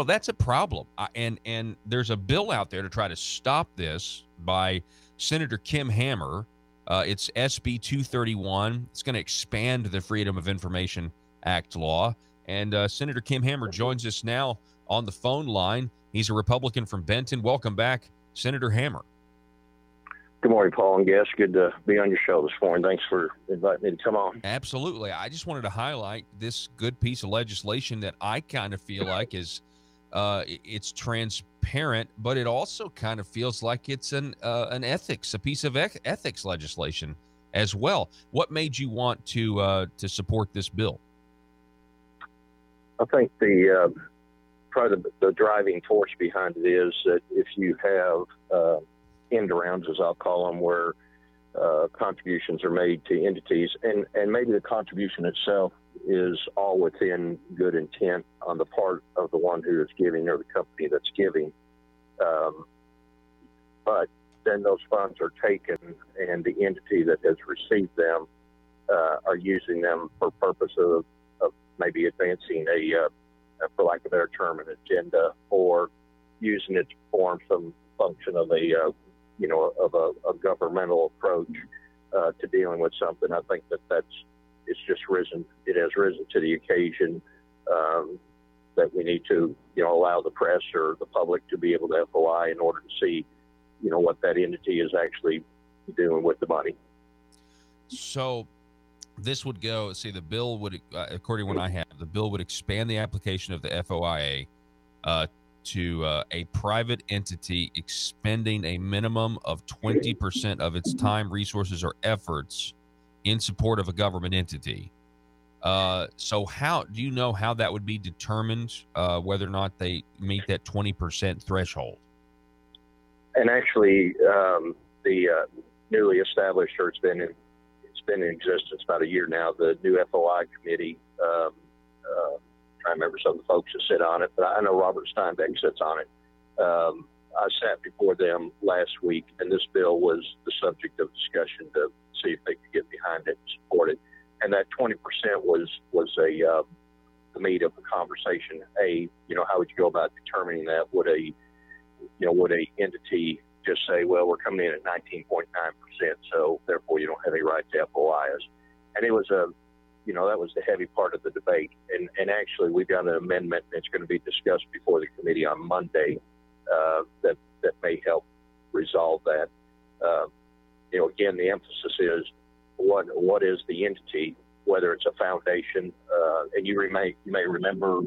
that's a problem. And there's a bill out there to try to stop this by Senator Kim Hammer. It's SB 231. It's going to expand the Freedom of Information Act law. And Senator Kim Hammer joins us now on the phone line. He's a Republican from Benton. Welcome back, Senator Hammer. Good morning, Paul and guests. Good to be on your show this morning. Thanks for inviting me to come on. Absolutely. I just wanted to highlight this good piece of legislation that I kind of feel like is it's transparent, but it also kind of feels like it's a piece of ethics legislation as well. What made you want to support this bill? I think probably the driving force behind it is that if you have end arounds, as I'll call them, where contributions are made to entities, and maybe the contribution itself is all within good intent on the part of the one who is giving or the company that's giving. But then those funds are taken and the entity that has received them are using them for purpose of maybe advancing for lack of a better term, an agenda, or using it to perform some function of a governmental approach to dealing with something. I think it's just risen. It has risen to the occasion that we need to, allow the press or the public to be able to FOI in order to see, what that entity is actually doing with the money. So this would go, the bill would, according to what I have, the bill would expand the application of the FOIA to a private entity expending a minimum of 20% of its time, resources, or efforts in support of a government entity. So how do you know how that would be determined, whether or not they meet that 20% threshold? And actually, the newly established, or it's been in existence about a year now, the new FOI committee, I remember some of the folks that sit on it, but I know Robert Steinbeck sits on it. I sat before them last week, and this bill was the subject of discussion to see if they could get behind it and support it. And that 20% was the meat of the conversation. How would you go about determining that? Would a entity just say, well, we're coming in at 19.9%, so therefore you don't have any right to FOIs? And it was that was the heavy part of the debate. And actually, we've got an amendment that's going to be discussed before the committee on Monday that may help resolve that. again, the emphasis is what is the entity, whether it's a foundation. And you may remember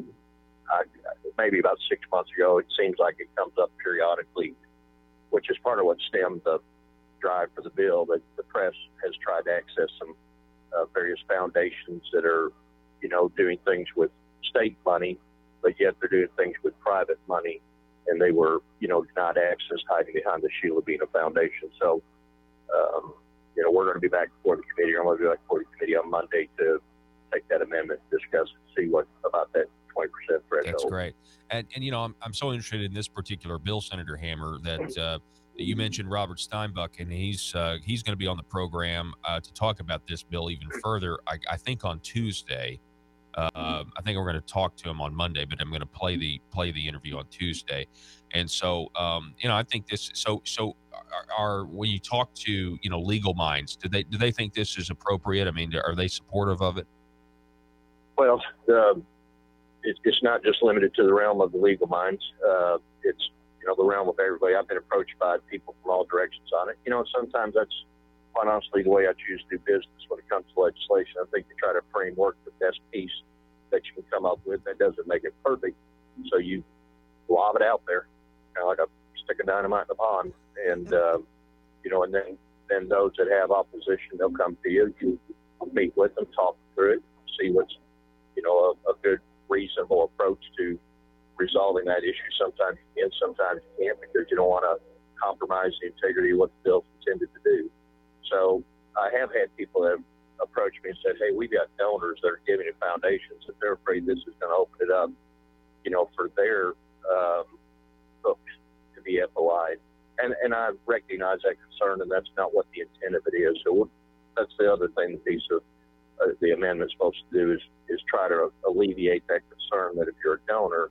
maybe about 6 months ago, it seems like it comes up periodically, which is part of what stemmed the drive for the bill, that the press has tried to access some various foundations that are, doing things with state money, but yet they're doing things with private money, and they were, denied access, hiding behind the shield of being a foundation. So, we're going to be back before the committee. I'm going to be back before the committee on Monday to take that amendment, discuss it, see what about that 20% threshold. That's great. And I'm so interested in this particular bill, Senator Hammer, that you mentioned Robert Steinbuck, and he's going to be on the program to talk about this bill even further. I think on Tuesday. I think we're going to talk to him on Monday, but I'm going to play the interview on Tuesday. And so, I think this. So are when you talk to legal minds, do they think this is appropriate? I mean, are they supportive of it? Well, it's not just limited to the realm of the legal minds. It's the realm of everybody. I've been approached by people from all directions on it. Sometimes that's quite honestly the way I choose to do business when it comes to legislation. I think you try to framework the best piece that you can come up with. That doesn't make it perfect, so you lob it out there, kind of like a stick of dynamite in a pond, and and then those that have opposition, they'll come to you. You meet with them, talk through it, see what's a good, reasonable approach to resolving that issue. Sometimes you can, sometimes you can't, because you don't want to compromise the integrity of what the bill's intended to do. So I have had people that have approached me and said, hey, we've got donors that are giving to foundations that they're afraid this is going to open it up, for their books to be FOI'd. And I recognize that concern, and that's not what the intent of it is. So that's the other thing, the piece of the amendment's supposed to do is try to alleviate that concern that if you're a donor,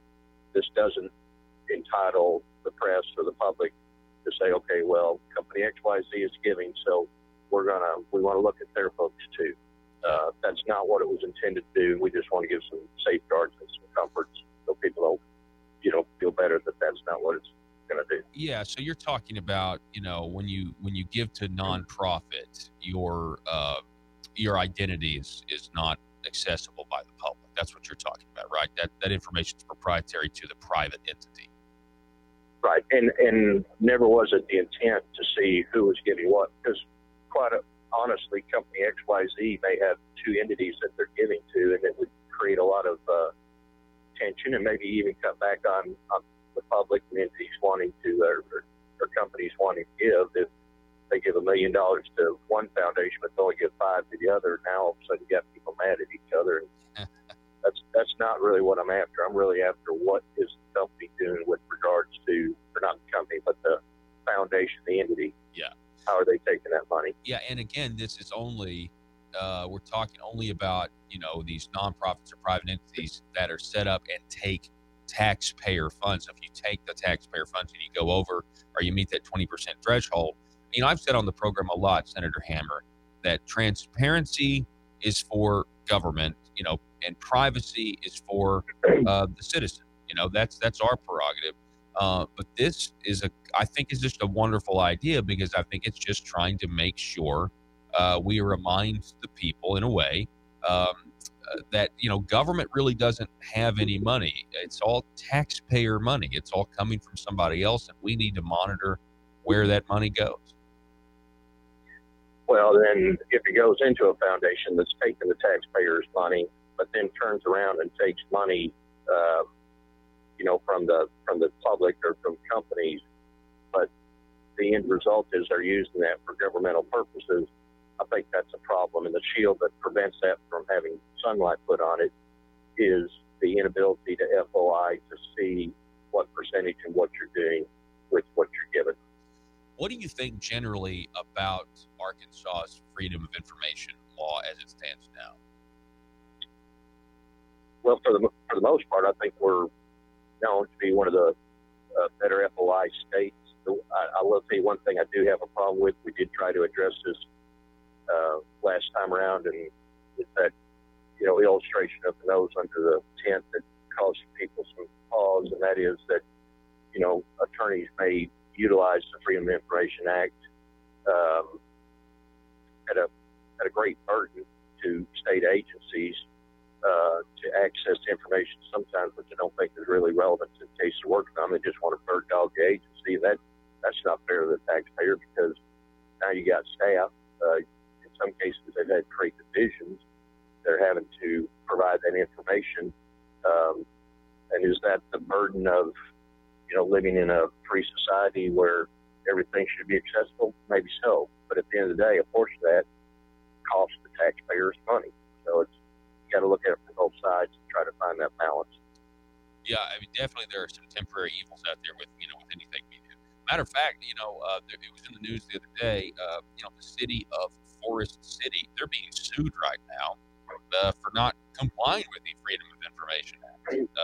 this doesn't entitle the press or the public to say, okay, well, company XYZ is giving, so we want to look at their books too. That's not what it was intended to do. We just want to give some safeguards and some comforts so people don't, feel better that that's not what it's going to do. Yeah. So you're talking about, when you give to nonprofit, your identity is not accessible by the public. That's what you're talking about, right? That information is proprietary to the private entity. Right, and never was it the intent to see who was giving what, because quite honestly, company XYZ may have two entities that they're giving to, and it would create a lot of tension and maybe even cut back on the public and entities wanting to, or companies wanting to give. If they give $1 million to one foundation but only give 5 to the other, now all of a sudden you got people mad at each other. That's not really what I'm after. I'm really after what is the company doing with regards to, or not the company, but the foundation, the entity. Yeah. How are they taking that money? Yeah, and again, this is only, we're talking only about, these nonprofits or private entities that are set up and take taxpayer funds. If you take the taxpayer funds and you go over, or you meet that 20% threshold, I've said on the program a lot, Senator Hammer, that transparency is for government, and privacy is for the citizen. That's our prerogative. But this is I think is just a wonderful idea, because I think it's just trying to make sure we remind the people in a way that, government really doesn't have any money. It's all taxpayer money. It's all coming from somebody else, and we need to monitor where that money goes. Well, then if it goes into a foundation that's taking the taxpayers' money, but then turns around and takes money, from the public or from companies, but the end result is they're using that for governmental purposes, I think that's a problem. And the shield that prevents that from having sunlight put on it is the inability to FOI to see what percentage and what you're doing with what you're given. What do you think generally about Arkansas's freedom of information law as it stands now? Well, for the most part, I think we're known to be one of the better FOI states. I will tell you one thing I do have a problem with. We did try to address this last time around, and it's that illustration of the nose under the tent that caused people some pause, and that is that attorneys may utilize the Freedom of Information Act a great burden to state agencies to access information sometimes which I don't think is really relevant to the case they're working on. They just want to bird dog the agency. That's not fair to the taxpayer, because now you got staff. In some cases, they've had to create divisions. They're having to provide that information. And is that the burden of, living in a free society where everything should be accessible? Maybe so. But at the end of the day, a portion of that costs the taxpayers money. So you got to look at it from both sides and try to find that balance. Yeah, I mean, definitely there are some temporary evils out there with anything we do. Matter of fact, it was in the news the other day. The city of Forest City, they're being sued right now for not complying with the Freedom of Information Act.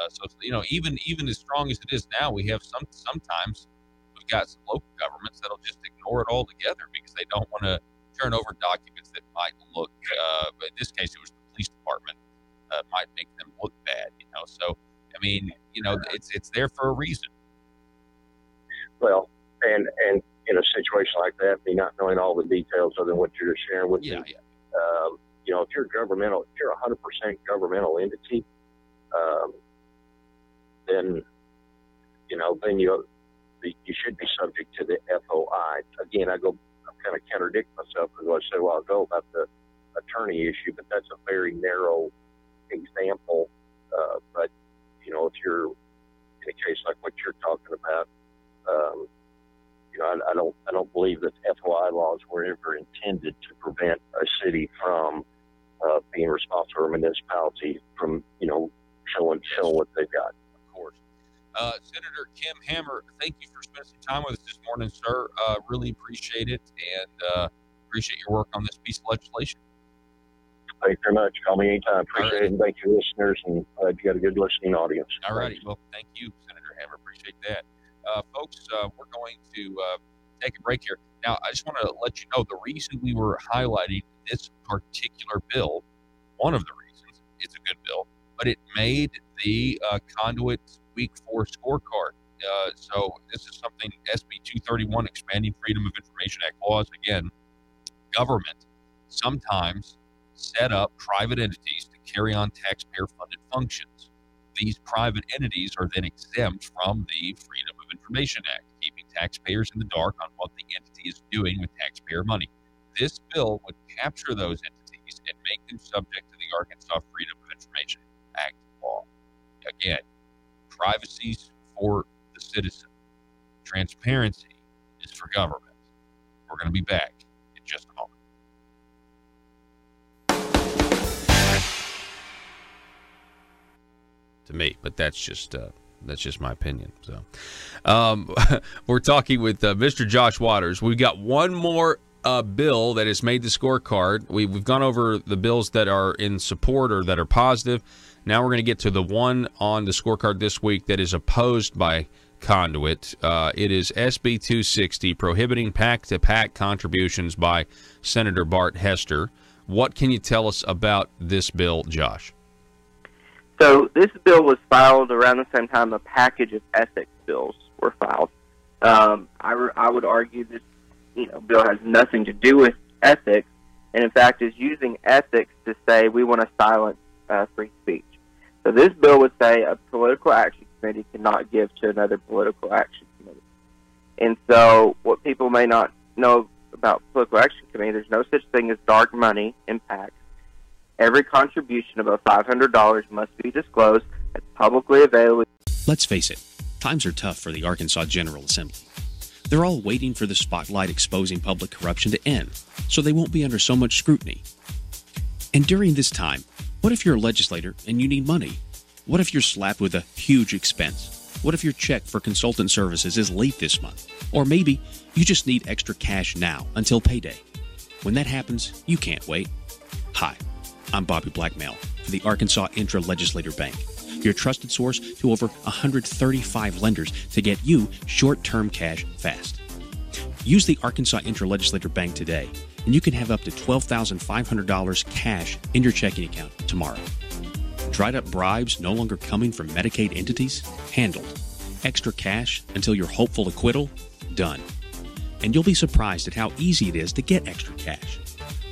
So even as strong as it is now, we have sometimes we've got some local governments that'll just ignore it altogether because they don't want to turn over documents that might look. But in this case, it was the police department. Might make them look bad. So I mean, it's there for a reason. Well, and in a situation like that, me not knowing all the details other than what you're just sharing with me, if you're governmental, if you're 100% governmental entity, then you should be subject to the FOI. Again, I kind of contradict myself with what I said a while ago about the attorney issue, but that's a very narrow example. But if you're in a case like what you're talking about, I don't believe that FOI laws were ever intended to prevent a city from being responsible, or a municipality from showing what they've got. Of course. Senator Kim Hammer, thank you for spending some time with us this morning, sir. Really appreciate it, and appreciate your work on this piece of legislation. Thank you very much. Call me anytime. Appreciate it, and thank you, listeners, and you got a good listening audience. All righty. Well, thank you, Senator Hammer. Appreciate that. Folks, we're going to take a break here. Now, I just want to let you know the reason we were highlighting this particular bill, one of the reasons, it's a good bill, but it made the Conduit Week 4 scorecard. So this is something, SB 231, Expanding Freedom of Information Act laws. Again, government sometimes set up private entities to carry on taxpayer-funded functions. These private entities are then exempt from the Freedom of Information Act, keeping taxpayers in the dark on what the entity is doing with taxpayer money. This bill would capture those entities and make them subject to the Arkansas Freedom of Information Act law. Again, privacy's for the citizen. Transparency is for government. We're going to be back in just a moment. To me, but that's just my opinion. So, we're talking with Mr. Josh Waters. We've got one more bill that has made the scorecard. We've gone over the bills that are in support or that are positive. Now we're going to get to the one on the scorecard this week that is opposed by Conduit. It is SB 260, prohibiting PAC-to-PAC contributions by Senator Bart Hester. What can you tell us about this bill, Josh? So this bill was filed around the same time a package of ethics bills were filed. I would argue this bill has nothing to do with ethics, and in fact is using ethics to say we want to silence free speech. So this bill would say a political action committee cannot give to another political action committee. And so what people may not know about political action committee, there's no such thing as dark money in PACs. Every contribution above $500 must be disclosed. It's publicly available. Let's face it, times are tough for the Arkansas General Assembly. They're all waiting for the spotlight exposing public corruption to end, so they won't be under so much scrutiny. And during this time, what if you're a legislator and you need money? What if you're slapped with a huge expense? What if your check for consultant services is late this month? Or maybe you just need extra cash now until payday. When that happens, you can't wait. Hi. I'm Bobby Blackmail for the Arkansas Intra-Legislator Bank, your trusted source to over 135 lenders to get you short-term cash fast. Use the Arkansas Intra-Legislator Bank today, and you can have up to $12,500 cash in your checking account tomorrow. Dried-up bribes no longer coming from Medicaid entities? Handled. Extra cash until your hopeful acquittal? Done. And you'll be surprised at how easy it is to get extra cash.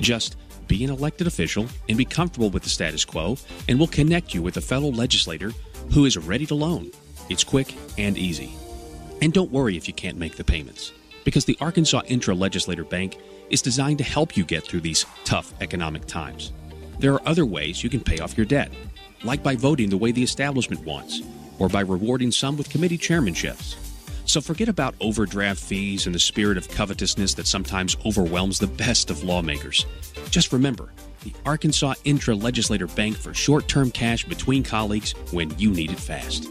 Just be an elected official and be comfortable with the status quo, and we'll connect you with a fellow legislator who is ready to loan. It's quick and easy. And don't worry if you can't make the payments, because the Arkansas Intra-Legislator Bank is designed to help you get through these tough economic times. There are other ways you can pay off your debt, like by voting the way the establishment wants, or by rewarding some with committee chairmanships. So forget about overdraft fees and the spirit of covetousness that sometimes overwhelms the best of lawmakers. Just remember, the Arkansas Intra-Legislator Bank for short-term cash between colleagues when you need it fast.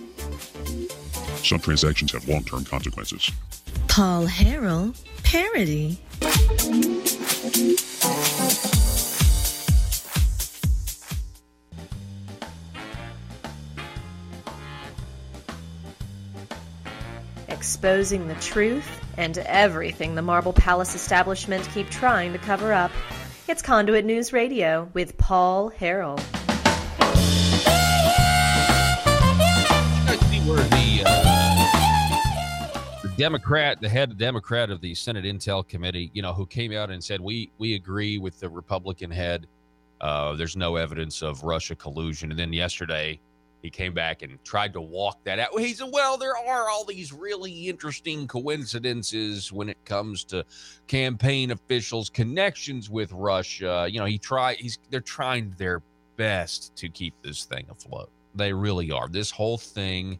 Some transactions have long-term consequences. Paul Harrell, parody. Exposing the truth and everything the Marble Palace establishment keep trying to cover up. It's Conduit News Radio with Paul Harrell. Let's see where the head Democrat of the Senate Intel Committee, who came out and said, we agree with the Republican head. There's no evidence of Russia collusion. And then yesterday, he came back and tried to walk that out. He said, well, there are all these really interesting coincidences when it comes to campaign officials' connections with Russia. They're trying their best to keep this thing afloat. They really are. This whole thing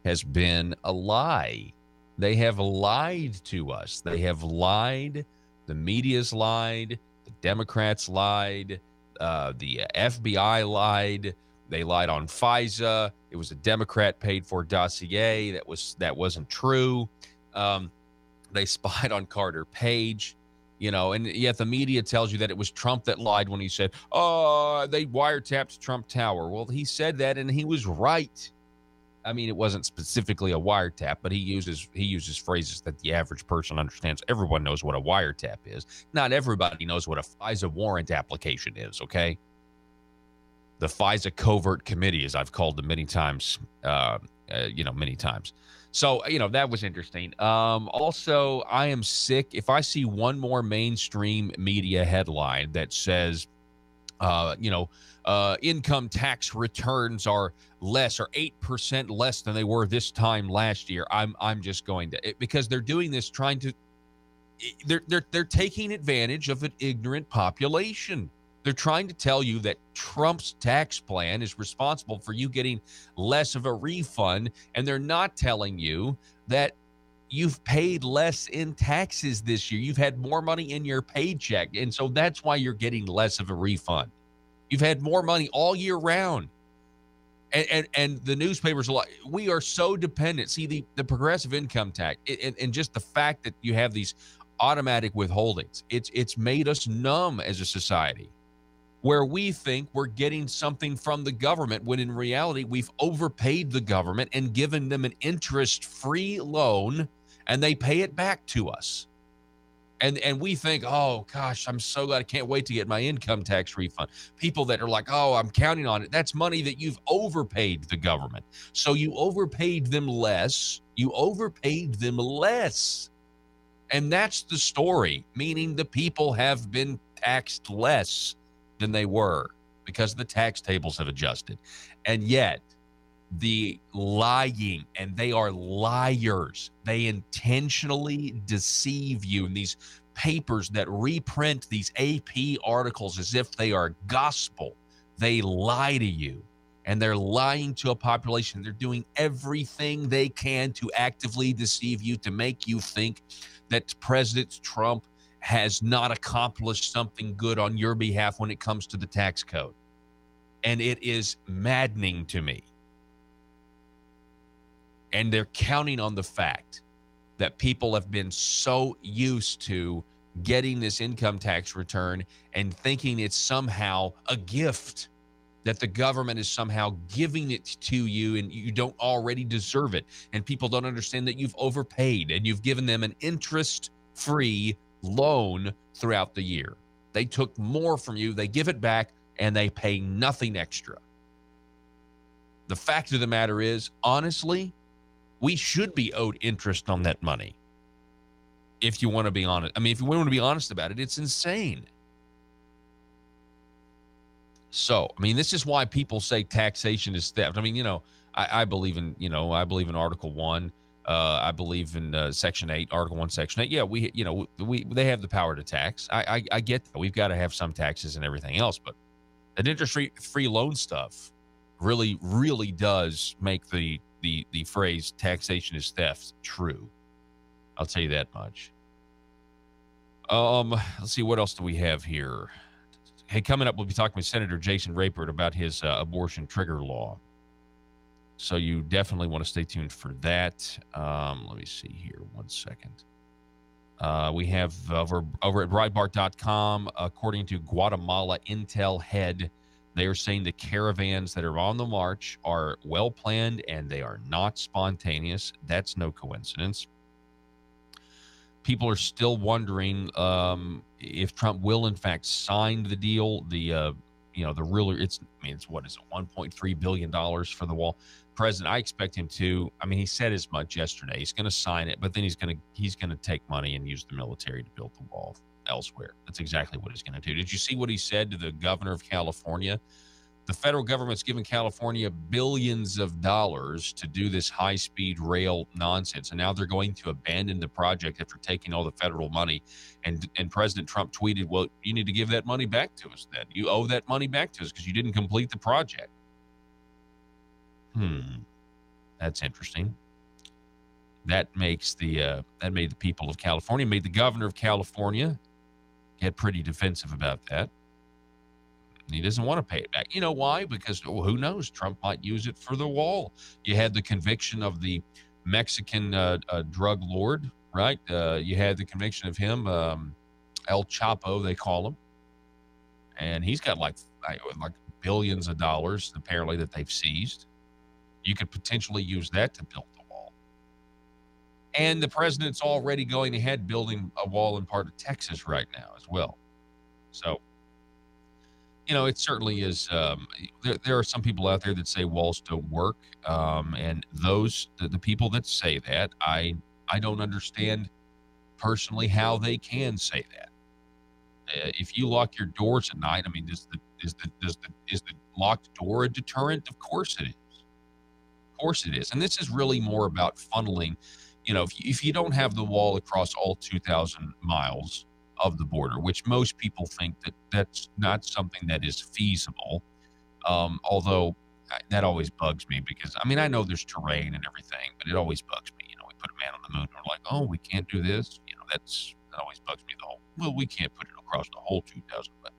has been a lie. They have lied to us. They have lied. The media's lied. The Democrats lied. The FBI lied. They lied on FISA. It was a Democrat-paid-for dossier. That wasn't true. They spied on Carter Page, and yet the media tells you that it was Trump that lied when he said, they wiretapped Trump Tower. Well, he said that, and he was right. I mean, it wasn't specifically a wiretap, but he uses phrases that the average person understands. Everyone knows what a wiretap is. Not everybody knows what a FISA warrant application is, okay? The FISA Covert Committee, as I've called them many times, many times. So, that was interesting. Also, I am sick. If I see one more mainstream media headline that says, income tax returns are less or 8% less than they were this time last year, I'm just going to, because they're doing this they're taking advantage of an ignorant population. They're trying to tell you that Trump's tax plan is responsible for you getting less of a refund, and they're not telling you that you've paid less in taxes this year. You've had more money in your paycheck, and so that's why you're getting less of a refund. You've had more money all year round. And the newspapers are like, we are so dependent. See, the progressive income tax and just the fact that you have these automatic withholdings, it's made us numb as a society, where we think we're getting something from the government when in reality we've overpaid the government and given them an interest-free loan, and they pay it back to us. And we think, oh, gosh, I'm so glad. I can't wait to get my income tax refund. People that are like, oh, I'm counting on it. That's money that you've overpaid the government. So you overpaid them less. And that's the story, meaning the people have been taxed less than they were because the tax tables have adjusted. And yet the lying, and they are liars. They intentionally deceive you in these papers that reprint these AP articles as if they are gospel. They lie to you, and they're lying to a population. They're doing everything they can to actively deceive you, to make you think that President Trump has not accomplished something good on your behalf when it comes to the tax code. And it is maddening to me. And they're counting on the fact that people have been so used to getting this income tax return and thinking it's somehow a gift, that the government is somehow giving it to you and you don't already deserve it. And people don't understand that you've overpaid and you've given them an interest-free loan throughout the year. They took more from you, they give it back, and they pay nothing extra. The fact of the matter is, honestly, we should be owed interest on that money. If you want to be honest. I mean, if you want to be honest about it, it's insane. So, I mean, this is why people say taxation is theft. I mean, I believe in, I believe in Article 1. I believe in Section 8, Article 1, Section 8. Yeah, they have the power to tax. I get that. We've got to have some taxes and everything else, but that interest-free loan stuff really, really does make the phrase taxation is theft true. I'll tell you that much. Let's see, what else do we have here? Hey, coming up, we'll be talking with Senator Jason Rapert about his abortion trigger law. So you definitely want to stay tuned for that. Let me see here. 1 second. We have over at Breitbart.com, according to Guatemala Intel head, they are saying the caravans that are on the march are well-planned and they are not spontaneous. That's no coincidence. People are still wondering if Trump will, in fact, sign the deal. The ruler, it's what is it, $1.3 billion for the wall. President, I expect him to. I mean, he said as much yesterday. He's going to sign it, but then he's going to take money and use the military to build the wall elsewhere. That's exactly what he's going to do. Did you see what he said to the governor of California? The federal government's given California billions of dollars to do this high-speed rail nonsense, and now they're going to abandon the project after taking all the federal money. And President Trump tweeted, well, you need to give that money back to us then. You owe that money back to us because you didn't complete the project. That's interesting. That makes that made the people of California, made the governor of California get pretty defensive about that. He doesn't want to pay it back. You know why? Because who knows? Trump might use it for the wall. You had the conviction of the Mexican drug lord, right? You had the conviction of him, El Chapo, they call him. And he's got like billions of dollars, apparently, that they've seized. You could potentially use that to build the wall. And the president's already going ahead building a wall in part of Texas right now as well. So, it certainly is. There are some people out there that say walls don't work. And the people that say that, I don't understand personally how they can say that. If you lock your doors at night, I mean, is the locked door a deterrent? Of course it is. Of course it is. And this is really more about funneling. If you don't have the wall across all 2,000 miles of the border, which most people think that's not something that is feasible, although that always bugs me because, I know there's terrain and everything, but it always bugs me. We put a man on the moon and we're like, oh, we can't do this. That always bugs me. We can't put it across the whole 2,000, but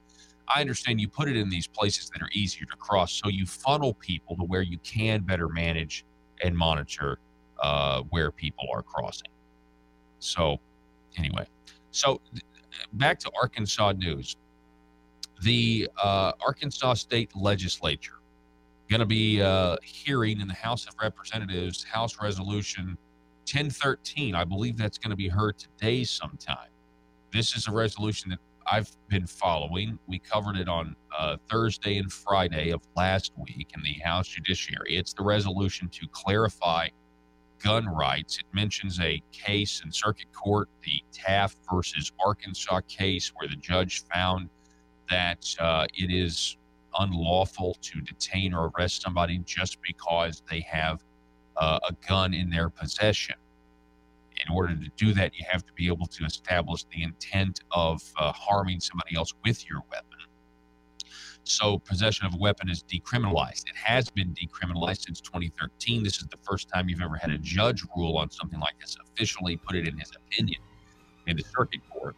I understand you put it in these places that are easier to cross, so you funnel people to where you can better manage and monitor where people are crossing. So anyway, back to Arkansas news. The Arkansas State Legislature going to be hearing in the House of Representatives House Resolution 1013. I believe that's going to be heard today sometime. This is a resolution that I've been following. We covered it on Thursday and Friday of last week in the House Judiciary. It's the resolution to clarify gun rights. It mentions a case in circuit court, the Taft versus Arkansas case, where the judge found that it is unlawful to detain or arrest somebody just because they have a gun in their possession. In order to do that, you have to be able to establish the intent of harming somebody else with your weapon. So possession of a weapon is decriminalized. It has been decriminalized since 2013. This is the first time you've ever had a judge rule on something like this, officially put it in his opinion in the circuit court.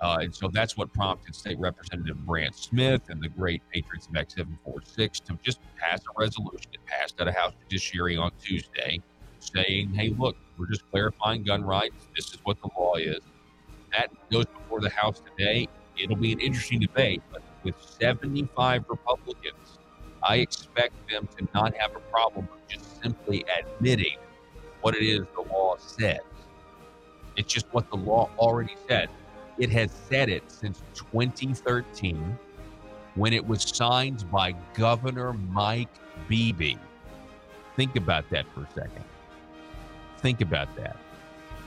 And so that's what prompted State Representative Brant Smith and the great Patriots of Act 746 to just pass a resolution. It passed out of House Judiciary on Tuesday saying, hey, look, we're just clarifying gun rights. This is what the law is. That goes before the House today. It'll be an interesting debate, but with 75 Republicans, I expect them to not have a problem with just simply admitting what it is the law says. It's just what the law already said. It has said it since 2013 when it was signed by Governor Mike Beebe. Think about that for a second. Think about that.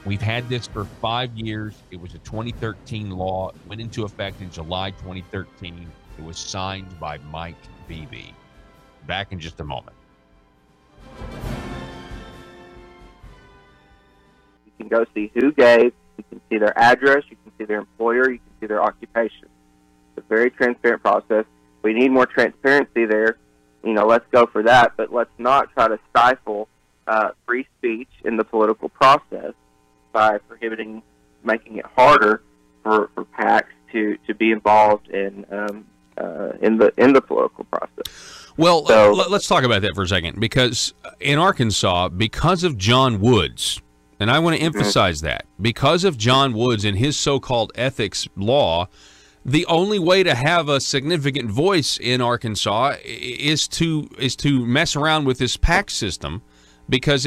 We've had this for 5 years. It was a 2013 law. It went into effect in July 2013. It was signed by Mike Beebe. Back in just a moment. You can go see who gave. You can see their address. You can see their employer. You can see their occupation. It's a very transparent process. We need more transparency there. Let's go for that, but let's not try to stifle free speech in the political process by making it harder for PACs to be involved in the political process. Well, let's talk about that for a second, because in Arkansas, because of John Woods, and I want to emphasize that, because of John Woods and his so-called ethics law, the only way to have a significant voice in Arkansas is to mess around with this PAC system, because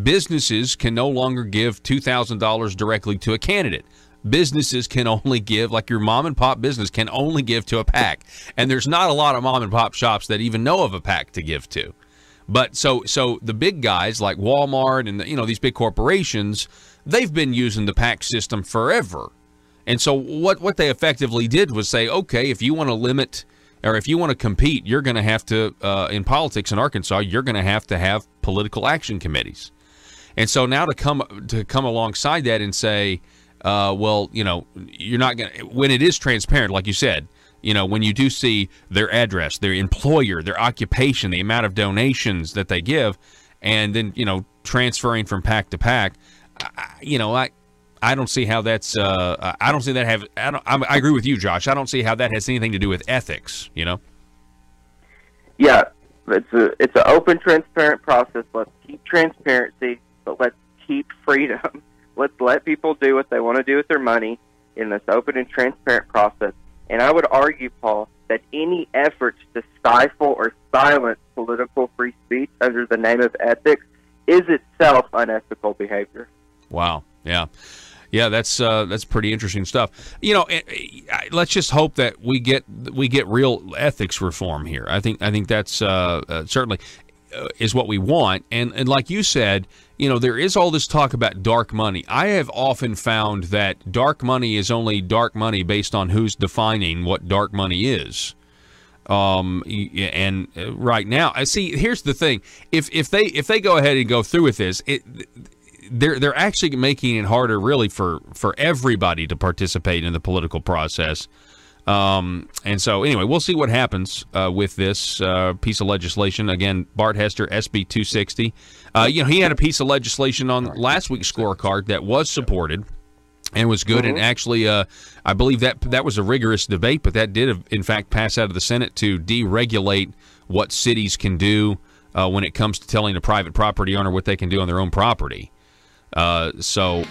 businesses can no longer give $2,000 directly to a candidate. Businesses can only give, like your mom and pop business can only give to a PAC, and there's not a lot of mom and pop shops that even know of a PAC to give to. But so the big guys like Walmart and these big corporations, they've been using the PAC system forever. And so what they effectively did was say, okay, if you want to limit or if you want to compete, you're going to have to, in politics in Arkansas, you're going to have political action committees. And so now to come alongside that and say, you're not going to, when it is transparent, like you said, when you do see their address, their employer, their occupation, the amount of donations that they give, and then, transferring from PAC to PAC, I don't see how that's. I don't see that have. I agree with you, Josh. I don't see how that has anything to do with ethics. Yeah, it's an open, transparent process. Let's keep transparency, but let's keep freedom. Let's let people do what they want to do with their money in this open and transparent process. And I would argue, Paul, that any efforts to stifle or silence political free speech under the name of ethics is itself unethical behavior. Wow. Yeah. Yeah, that's pretty interesting stuff. Let's just hope that we get real ethics reform here. I think that's certainly is what we want. And like you said, there is all this talk about dark money. I have often found that dark money is only dark money based on who's defining what dark money is. And right now, I see. Here's the thing: if they go ahead and go through with this, they're actually making it harder, really, for everybody to participate in the political process. And so, anyway, we'll see what happens with this piece of legislation. Again, Bart Hester, SB 260. He had a piece of legislation on last week's scorecard that was supported and was good. And actually, I believe that was a rigorous debate, but that did, in fact, pass out of the Senate to deregulate what cities can do when it comes to telling a private property owner what they can do on their own property. So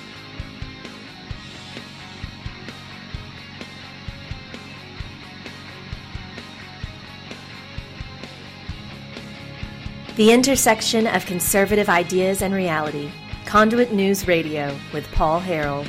the intersection of conservative ideas and reality. Conduit News Radio with Paul Harrell.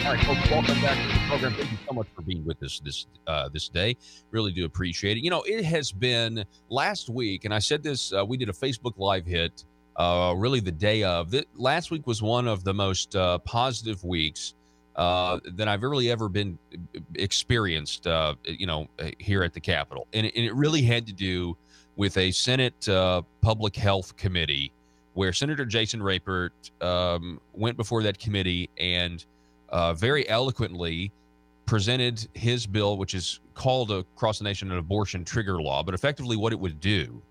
All right, folks, welcome back to the program. Thank you so much for being with us this day. Really do appreciate it. It has been last week, and I said this, we did a Facebook Live hit really the day of. Last week was one of the most positive weeks that I've really ever been experienced, here at the Capitol. And it really had to do with a Senate Public Health Committee where Senator Jason Rapert went before that committee and very eloquently presented his bill, which is called across the nation an abortion trigger law. But effectively what it would do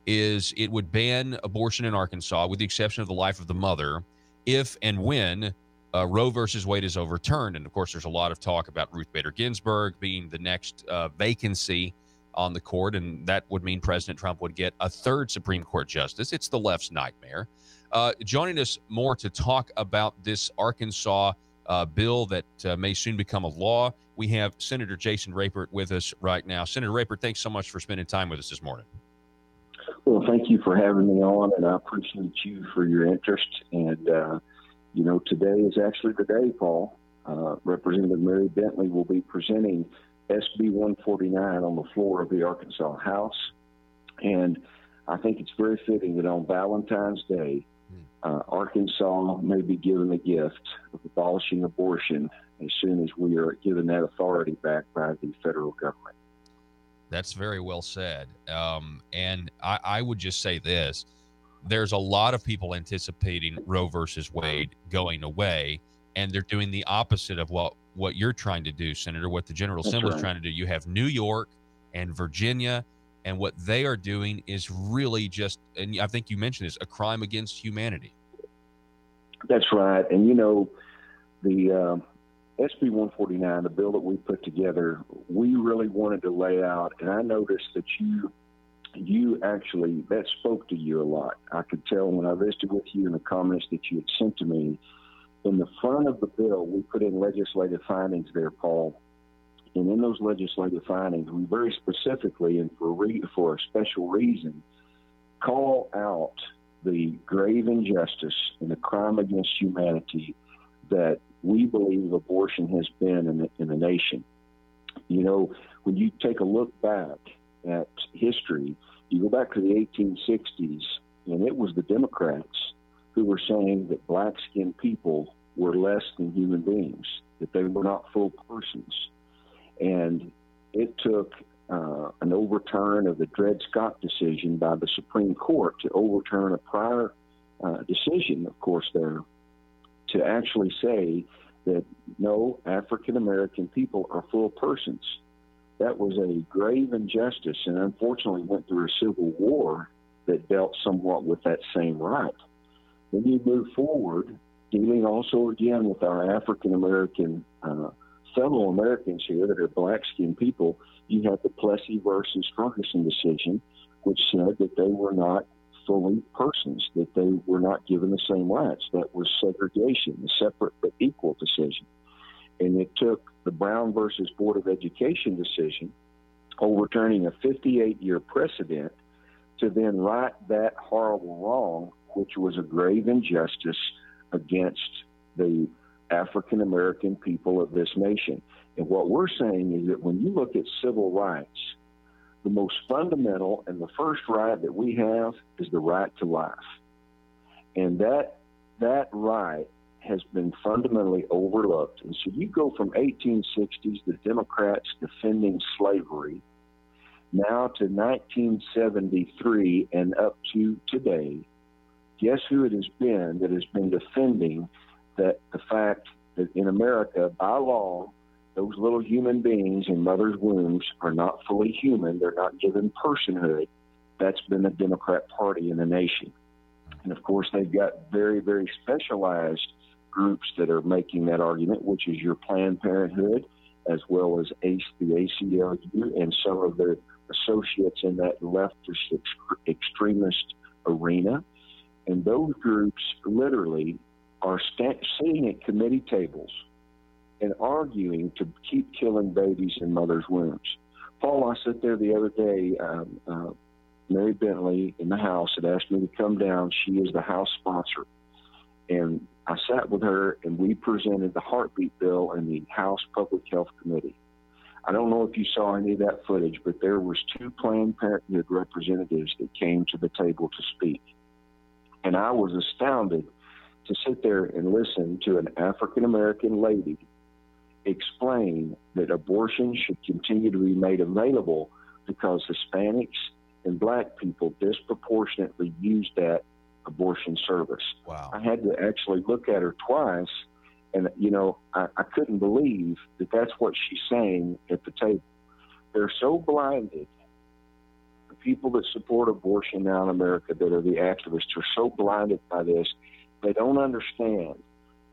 is it would ban abortion in Arkansas, with the exception of the life of the mother, if and when Roe versus Wade is overturned. And, of course, there's a lot of talk about Ruth Bader Ginsburg being the next vacancy on the court, and that would mean President Trump would get a third Supreme Court justice. It's the left's nightmare. Joining us more to talk about this Arkansas bill that may soon become a law, we have Senator Jason Rapert with us right now. Senator Rapert, thanks so much for spending time with us this morning. Well, thank you for having me on, and I appreciate you for your interest. And, today is actually the day, Paul. Representative Mary Bentley will be presenting SB 149 on the floor of the Arkansas House. And I think it's very fitting that on Valentine's Day, Arkansas may be given the gift of abolishing abortion as soon as we are given that authority back by the federal government. That's very well said. And I would just say this. There's a lot of people anticipating Roe versus Wade going away, and they're doing the opposite of what you're trying to do, Senator, what the General Assembly is trying to do. You have New York and Virginia, and what they are doing is really just, and I think you mentioned this, a crime against humanity. That's right. And, you know, the SB 149, the bill that we put together, we really wanted to lay out, and I noticed that you actually, that spoke to you a lot. I could tell when I visited with you in the comments that you had sent to me. In the front of the bill, we put in legislative findings there, Paul. And in those legislative findings, we very specifically and for a special reason call out the grave injustice and the crime against humanity that we believe abortion has been in the nation. You know, when you take a look back at history, you go back to the 1860s, and it was the Democrats who were saying that black-skinned people were less than human beings, that they were not full persons. And it took an overturn of the Dred Scott decision by the Supreme Court to overturn a prior decision, of course, there, to actually say that no, African-American people are full persons. That was a grave injustice, and unfortunately went through a civil war that dealt somewhat with that same right. Then you move forward, dealing also again with our African-American fellow Americans here that are black-skinned people. You have the Plessy versus Ferguson decision, which said that they were not fully persons, that they were not given the same rights. That was segregation, a separate but equal decision. And it took the Brown versus Board of Education decision, overturning a 58-year precedent, to then right that horrible wrong, which was a grave injustice against the African-American people of this nation. And what we're saying is that when you look at civil rights, the most fundamental and the first right that we have is the right to life. And that right has been fundamentally overlooked. And so you go from 1860s, the Democrats defending slavery, now to 1973 and up to today. Guess who it has been that has been defending that the fact that in America, by law, those little human beings in mothers' wombs are not fully human. They're not given personhood. That's been the Democrat Party in the nation. And, of course, they've got very, very specialized groups that are making that argument, which is your Planned Parenthood, as well as the ACLU and some of their associates in that leftist extremist arena. And those groups literally are sitting at committee tables and arguing to keep killing babies in mothers' wombs. Paul, I sat there the other day. Mary Bentley in the House had asked me to come down. She is the House sponsor. And I sat with her, and we presented the heartbeat bill in the House Public Health Committee. I don't know if you saw any of that footage, but there was 2 Planned Parenthood representatives that came to the table to speak. And I was astounded to sit there and listen to an African-American lady explain that abortion should continue to be made available because Hispanics and black people disproportionately use that abortion service. Wow. I had to actually look at her twice, and, you know, I couldn't believe that that's what she's saying at the table. They're so blinded. The people that support abortion now in America, that are the activists, are so blinded by this, they don't understand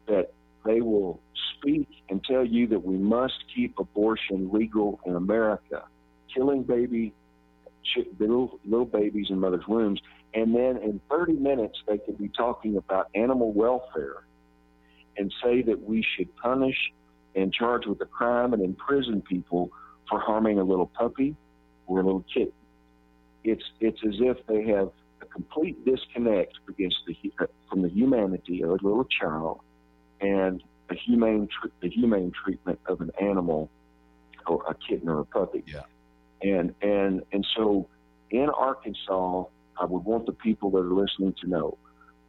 that they will speak and tell you that we must keep abortion legal in America, killing little babies in mothers' wombs, and then in 30 minutes they could be talking about animal welfare and say that we should punish and charge with a crime and imprison people for harming a little puppy or a little kitten. It's as if they have a complete disconnect from the humanity of a little child and the humane treatment of an animal or a kitten or a puppy. Yeah. And so in Arkansas, I would want the people that are listening to know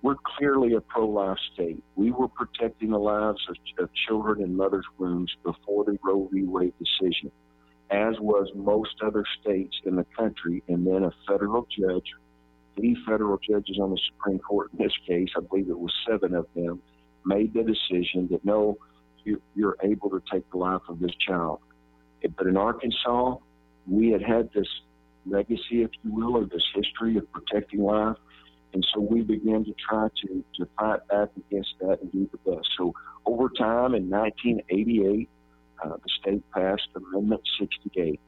we're clearly a pro-life state. We were protecting the lives of children in mothers' wombs before the Roe v. Wade decision, as was most other states in the country. And then a federal judge, the federal judges on the Supreme Court in this case, I believe it was 7 of them, made the decision that no, you're able to take the life of this child. But in Arkansas, we had this legacy, if you will, or this history of protecting life. And so we began to try to fight back against that and do the best. So over time, in 1988, the state passed Amendment 68,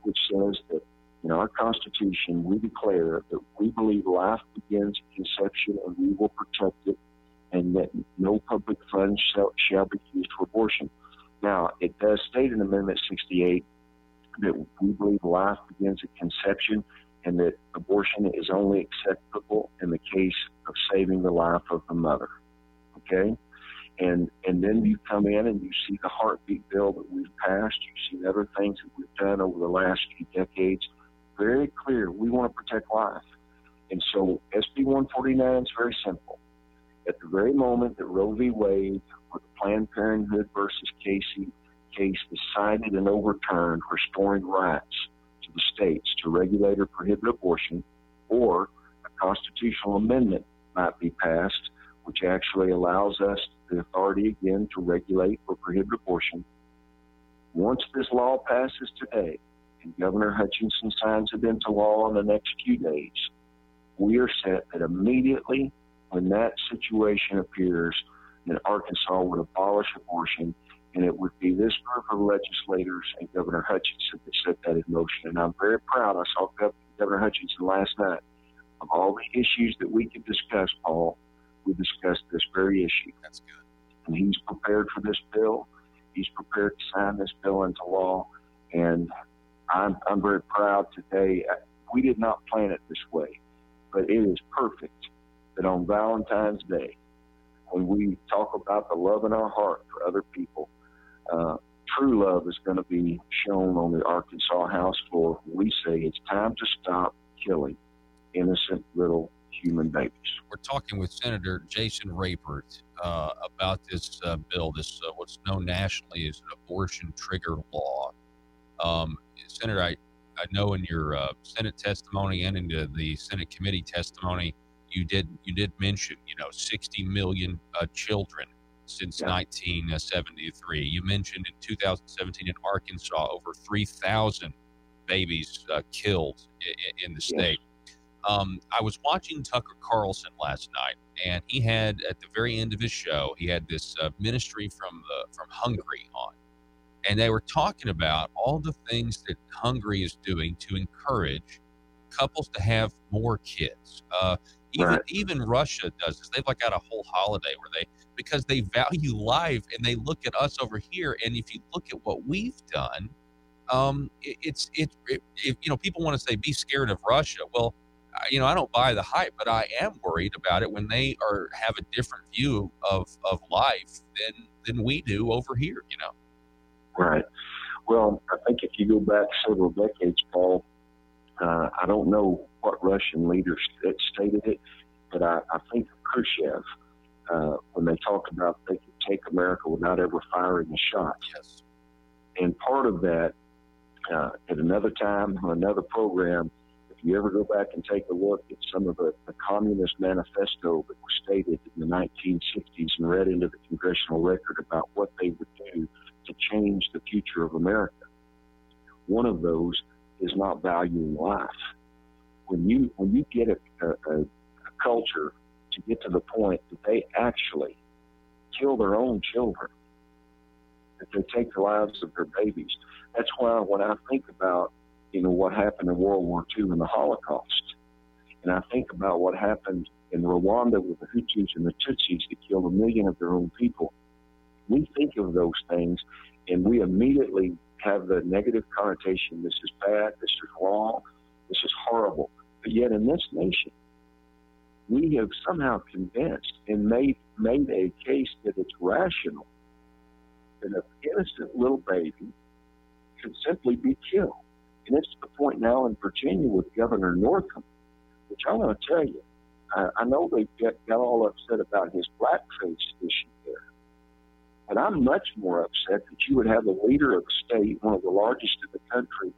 which says that in our Constitution, we declare that we believe life begins at conception and we will protect it, and that no public funds shall be used for abortion. Now, it does state in Amendment 68 that we believe life begins at conception and that abortion is only acceptable in the case of saving the life of the mother, okay? And then you come in and you see the heartbeat bill that we've passed. You see other things that we've done over the last few decades. Very clear, we want to protect life. And so SB 149 is very simple. At the very moment that Roe v. Wade or the Planned Parenthood versus Casey case decided and overturned, restoring rights to the states to regulate or prohibit abortion, or a constitutional amendment might be passed, which actually allows us the authority again to regulate or prohibit abortion. Once this law passes today, and Governor Hutchinson signs it into law in the next few days, we are set that immediately when that situation appears, that Arkansas would abolish abortion, and it would be this group of legislators and Governor Hutchinson that set that in motion. And I'm very proud. I saw Governor Hutchinson last night. Of all the issues that we could discuss, Paul, we discussed this very issue. That's good. And he's prepared for this bill. He's prepared to sign this bill into law. And I'm very proud today. We did not plan it this way, but it is perfect that on Valentine's Day, when we talk about the love in our heart for other people, true love is going to be shown on the Arkansas House floor. We say it's time to stop killing innocent little human babies. We're talking with Senator Jason Rapert about this bill, this what's known nationally as an abortion trigger law. Senator, I know in your Senate testimony and in the Senate committee testimony, you did mention 60 million children since 1973. You mentioned in 2017 in Arkansas over 3,000 babies killed in the state. I was watching Tucker Carlson last night, and he had at the very end of his show, he had this ministry from Hungary on, and they were talking about all the things that Hungary is doing to encourage couples to have more kids. Even Russia does this. They've got a whole holiday where because they value life, and they look at us over here. And if you look at what we've done, people want to say be scared of Russia. Well, I don't buy the hype, but I am worried about it when they have a different view of life than we do over here. Right. Well, I think if you go back several decades, Paul, I don't know what Russian leaders stated it, but I think of Khrushchev when they talked about they could take America without ever firing a shot. Yes. And part of that, at another time on another program, if you ever go back and take a look at some of the Communist Manifesto that was stated in the 1960s and read into the congressional record about what they would do to change the future of America, one of those is not valuing life. When you get a culture to get to the point that they actually kill their own children, that they take the lives of their babies, that's why when I think about what happened in World War II and the Holocaust, and I think about what happened in Rwanda with the Hutus and the Tutsis that killed 1 million of their own people, we think of those things and we immediately have the negative connotation. This is bad, this is wrong, this is horrible. But yet in this nation, we have somehow convinced and made a case that it's rational that an innocent little baby should simply be killed. And it's to the point now in Virginia with Governor Northam, which I want to tell you, I know they got all upset about his blackface issue there, but I'm much more upset that you would have a leader of a state, one of the largest in the country,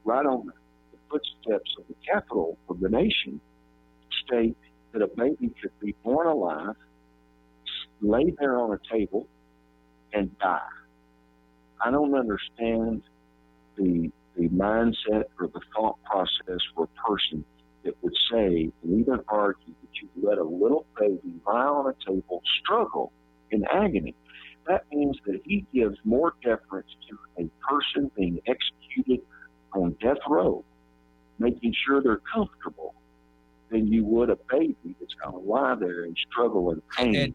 right on the footsteps of the capital of the nation, state that a baby could be born alive, lay there on a table, and die. I don't understand the mindset or the thought process for a person that would say and even argue that you let a little baby lie on a table struggle in agony. That means that he gives more deference to a person being executed on death row, making sure they're comfortable, than you would a baby that's going to lie there and struggle in pain.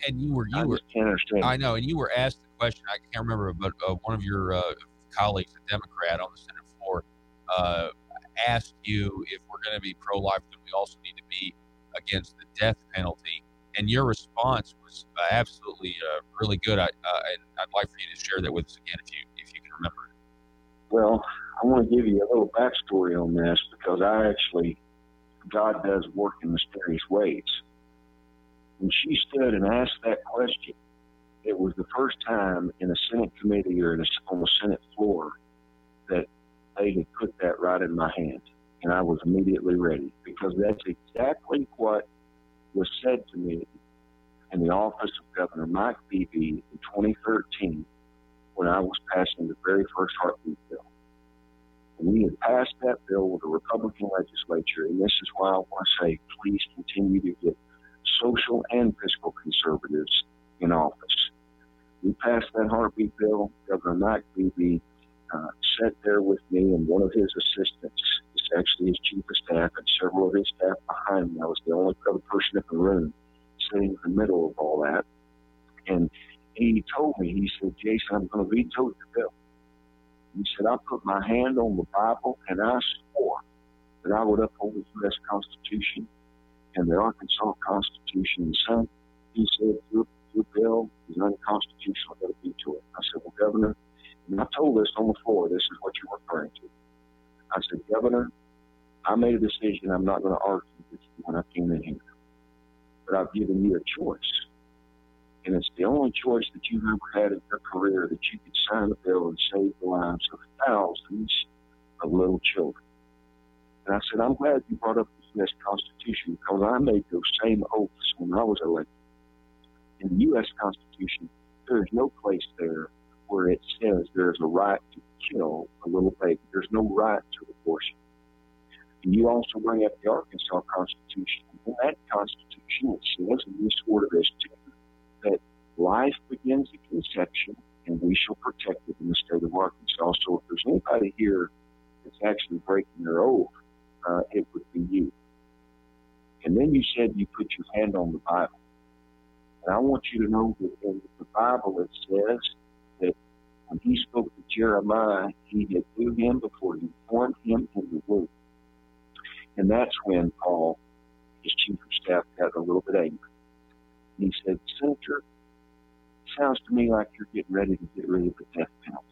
And you were can't understand. I know, and you were asked the question. I can't remember, but one of your colleagues, a Democrat on the Senate floor, asked you if we're going to be pro-life, then we also need to be against the death penalty. And your response was absolutely really good. And I'd like for you to share that with us again, if you can remember it. Well, I want to give you a little backstory on this because God does work in mysterious ways. When she stood and asked that question, it was the first time in a Senate committee or on the Senate floor that they had put that right in my hand. And I was immediately ready because that's exactly what was said to me in the office of Governor Mike Beebe in 2013 when I was passing the very first heartbeat bill. And we had passed that bill with a Republican legislature, and this is why I want to say, please continue to get social and fiscal conservatives in office. We passed that heartbeat bill. Governor Mike Beebe sat there with me and one of his assistants, it's actually his chief of staff, and several of his staff behind me. I was the only other person in the room sitting in the middle of all that. And he told me, he said, Jason, I'm going to veto the bill. He said, I put my hand on the Bible and I swore that I would uphold the U.S. Constitution and the Arkansas Constitution. And son, he said, your bill is unconstitutional. I got to veto it. I said, well, Governor, and I told this on the floor, this is what you're referring to. I said, Governor, I made a decision. I'm not going to argue with you when I came in here. But I've given you a choice. And it's the only choice that you've ever had in your career that you could sign a bill and save the lives of thousands of little children. And I said, I'm glad you brought up the U.S. Constitution because I made those same oaths when I was elected. In the U.S. Constitution, there is no place there where it says there's a right to kill a little baby. There's no right to abortion. And you also bring up the Arkansas Constitution. In that Constitution, it says, and we swore to this too, that life begins at conception and we shall protect it in the state of Arkansas. So if there's anybody here that's actually breaking their oath, it would be you. And then you said you put your hand on the Bible. And I want you to know that in the Bible it says that when he spoke to Jeremiah, he had knew him before he formed him in the womb. And that's when Paul, his chief of staff, got a little bit angry. And he said, Senator, it sounds to me like you're getting ready to get rid of the death penalty.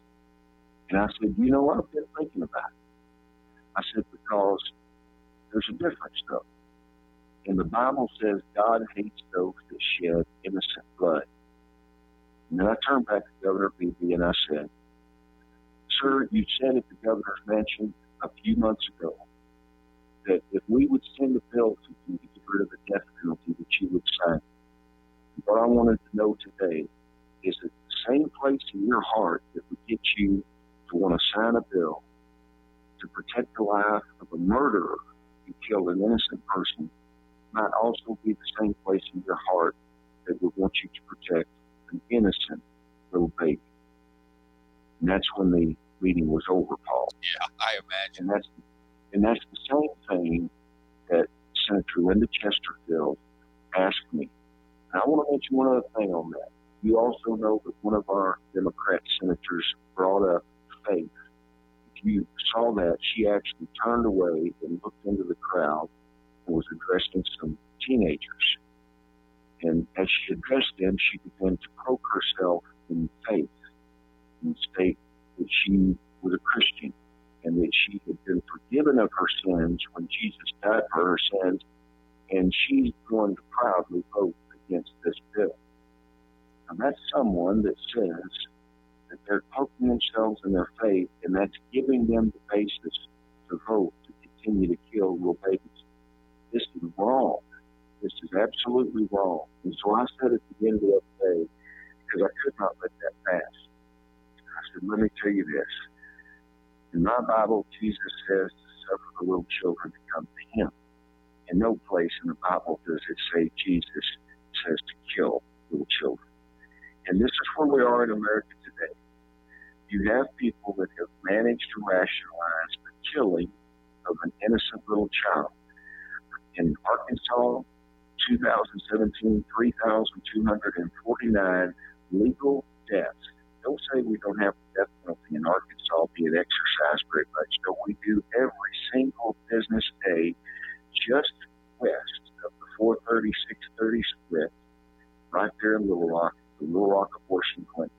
And I said, you know what? I've been thinking about it. I said, because there's a difference, though. And the Bible says God hates those that shed innocent blood. And then I turned back to Governor Beebe and I said, sir, you said at the governor's mansion a few months ago that if we would send a bill to you to get rid of the death penalty, that you would sign it. And what I wanted to know today is that the same place in your heart that would get you to want to sign a bill to protect the life of a murderer who killed an innocent person might also be the same place in your heart that would want you to protect an innocent little baby. And that's when the meeting was over, Paul. Yeah, I imagine. And that's the same thing that Senator Linda Chesterfield asked me. And I want to mention one other thing on that. You also know that one of our Democrat senators brought up faith. If you saw that, she actually turned away and looked into the crowd and was addressing some teenagers. And as she addressed them, she began to cloak herself in faith and state that she was a Christian and that she had been forgiven of her sins when Jesus died for her sins, and she's going to proudly vote against this bill. Now, that's someone that says that they're poking themselves in their faith, and that's giving them the basis to vote to continue to kill little babies. This is wrong. This is absolutely wrong. And so I said at the end of the day, because I could not let that pass, I said, let me tell you this. In my Bible, Jesus says to suffer the little children to come to him. In no place in the Bible does it say Jesus says to kill little children. And this is where we are in America today. You have people that have managed to rationalize the killing of an innocent little child. In Arkansas, 2017, 3,249 legal deaths. Don't say we don't have the death penalty in Arkansas being exercised very much. No, we do every single business day just west of the 430, 630 split, right there in Little Rock, the Little Rock abortion clinics.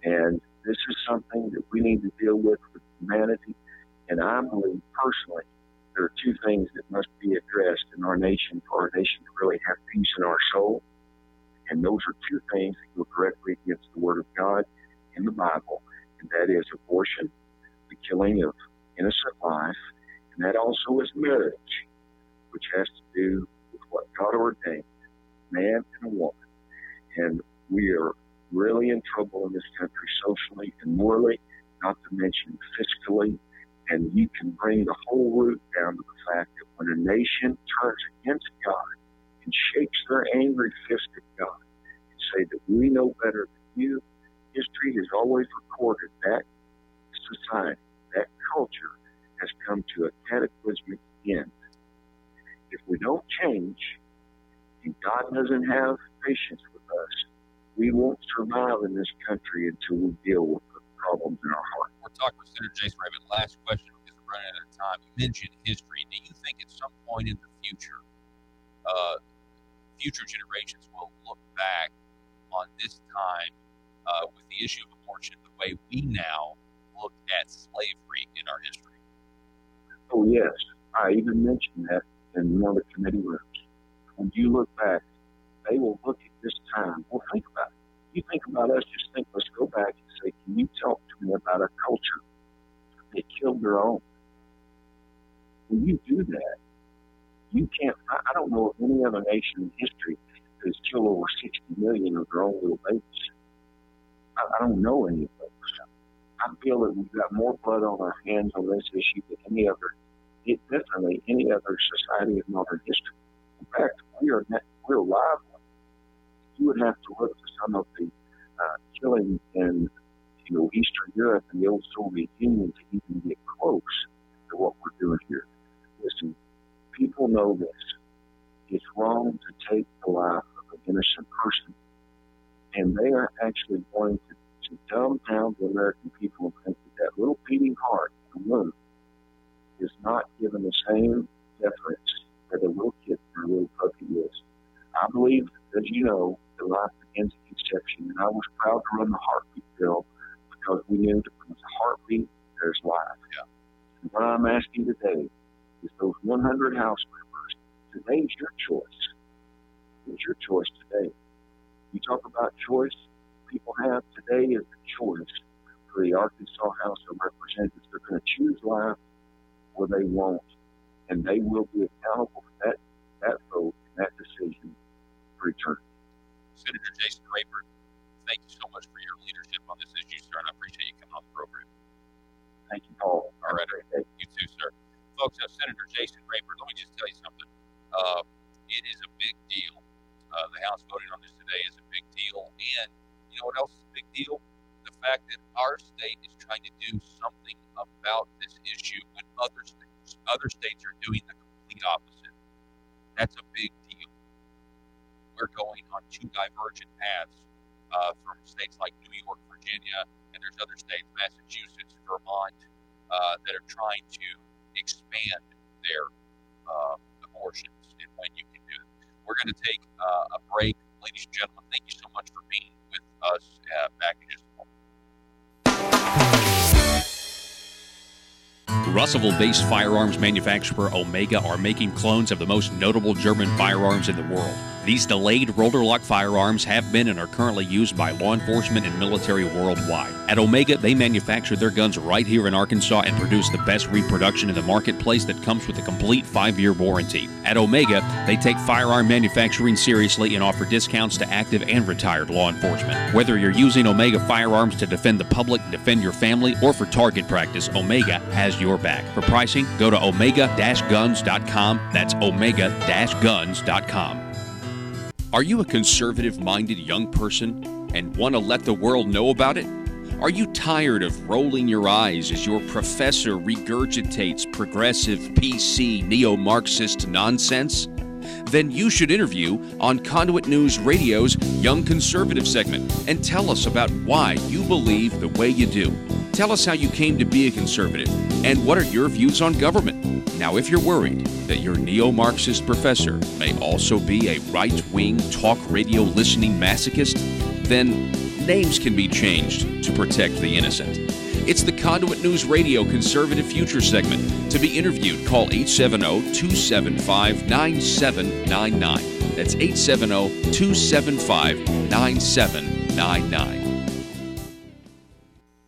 And this is something that we need to deal with humanity. And I believe personally, there are two things that must be addressed in our nation for our nation to really have peace in our soul. And those are two things that go directly against the Word of God in the Bible, and that is abortion, the killing of innocent life, and that also is marriage, which has to do with what God ordained, man and a woman. And we are really in trouble in this country socially and morally, not to mention fiscally. And you can bring the whole root down to the fact that when a nation turns against God and shakes their angry fist at God and say that we know better than you, history has always recorded that society, that culture has come to a cataclysmic end. If we don't change and God doesn't have patience with us, we won't survive in this country until we deal with the problems in our heart. We're talking with Senator Jason Raven. Last question, because we're running out of time. You mentioned history. Do you think at some point in the future, future generations will look back on this time with the issue of abortion the way we now look at slavery in our history? Oh, yes. I even mentioned that in one of the committee rooms. When you look back, they will look at this time. Well, think about it. You think about us, just think, let's go back and say, can you talk to me about a culture that killed their own? When you do that, you can't, I don't know of any other nation in history that has killed over 60 million of their own little babies. I don't know any of those. I feel that we've got more blood on our hands on this issue than any other, definitely any other society of modern history. In fact, we're alive. You would have to look to some of the killing in Eastern Europe and the old Soviet Union to even get close to what we're doing here. Listen, people know this. It's wrong to take the life of an innocent person. And they are actually going to dumb down the American people and think that little beating heart in the womb is not given the same deference that a little kid or a little puppy is. I believe, as you know, that life begins at conception, and I was proud to run the heartbeat bill because we knew that when there's a heartbeat, there's life. Yeah. And what I'm asking today is those 100 House members, today's your choice. It's your choice today. You talk about choice people have today is the choice for the Arkansas House of Representatives. They're going to choose life or they won't, and they will be accountable for that vote and that decision for eternity. Senator Jason Raven, thank you so much for your leadership on this issue, sir, and I appreciate you coming on the program. Thank you, Paul. All right. You too, sir. Folks, Senator Jason Raven, let me just tell you something. It is a big deal. The House voting on this today is a big deal. And you know what else is a big deal? The fact that our state is trying to do something about this issue when other states are doing the complete opposite. That's a big deal. We're going on two divergent paths from states like New York, Virginia, and there's other states, Massachusetts, Vermont, that are trying to expand their abortions and when you can do it. We're going to take a break. Ladies and gentlemen, thank you so much for being with us. Back in just a moment. Russellville-based firearms manufacturer Omega are making clones of the most notable German firearms in the world. These delayed rotor-lock firearms have been and are currently used by law enforcement and military worldwide. At Omega, they manufacture their guns right here in Arkansas and produce the best reproduction in the marketplace that comes with a complete 5-year warranty. At Omega, they take firearm manufacturing seriously and offer discounts to active and retired law enforcement. Whether you're using Omega firearms to defend the public, defend your family, or for target practice, Omega has your back. For pricing, go to omega-guns.com. That's omega-guns.com. Are you a conservative-minded young person and want to let the world know about it? Are you tired of rolling your eyes as your professor regurgitates progressive, PC, neo-Marxist nonsense? Then you should interview on Conduit News Radio's Young Conservative segment and tell us about why you believe the way you do. Tell us how you came to be a conservative and what are your views on government. Now, if you're worried that your neo-Marxist professor may also be a right-wing talk radio listening masochist, then names can be changed to protect the innocent. It's the Conduit News Radio Conservative Future segment. To be interviewed, call 870-275-9799. That's 870-275-9799.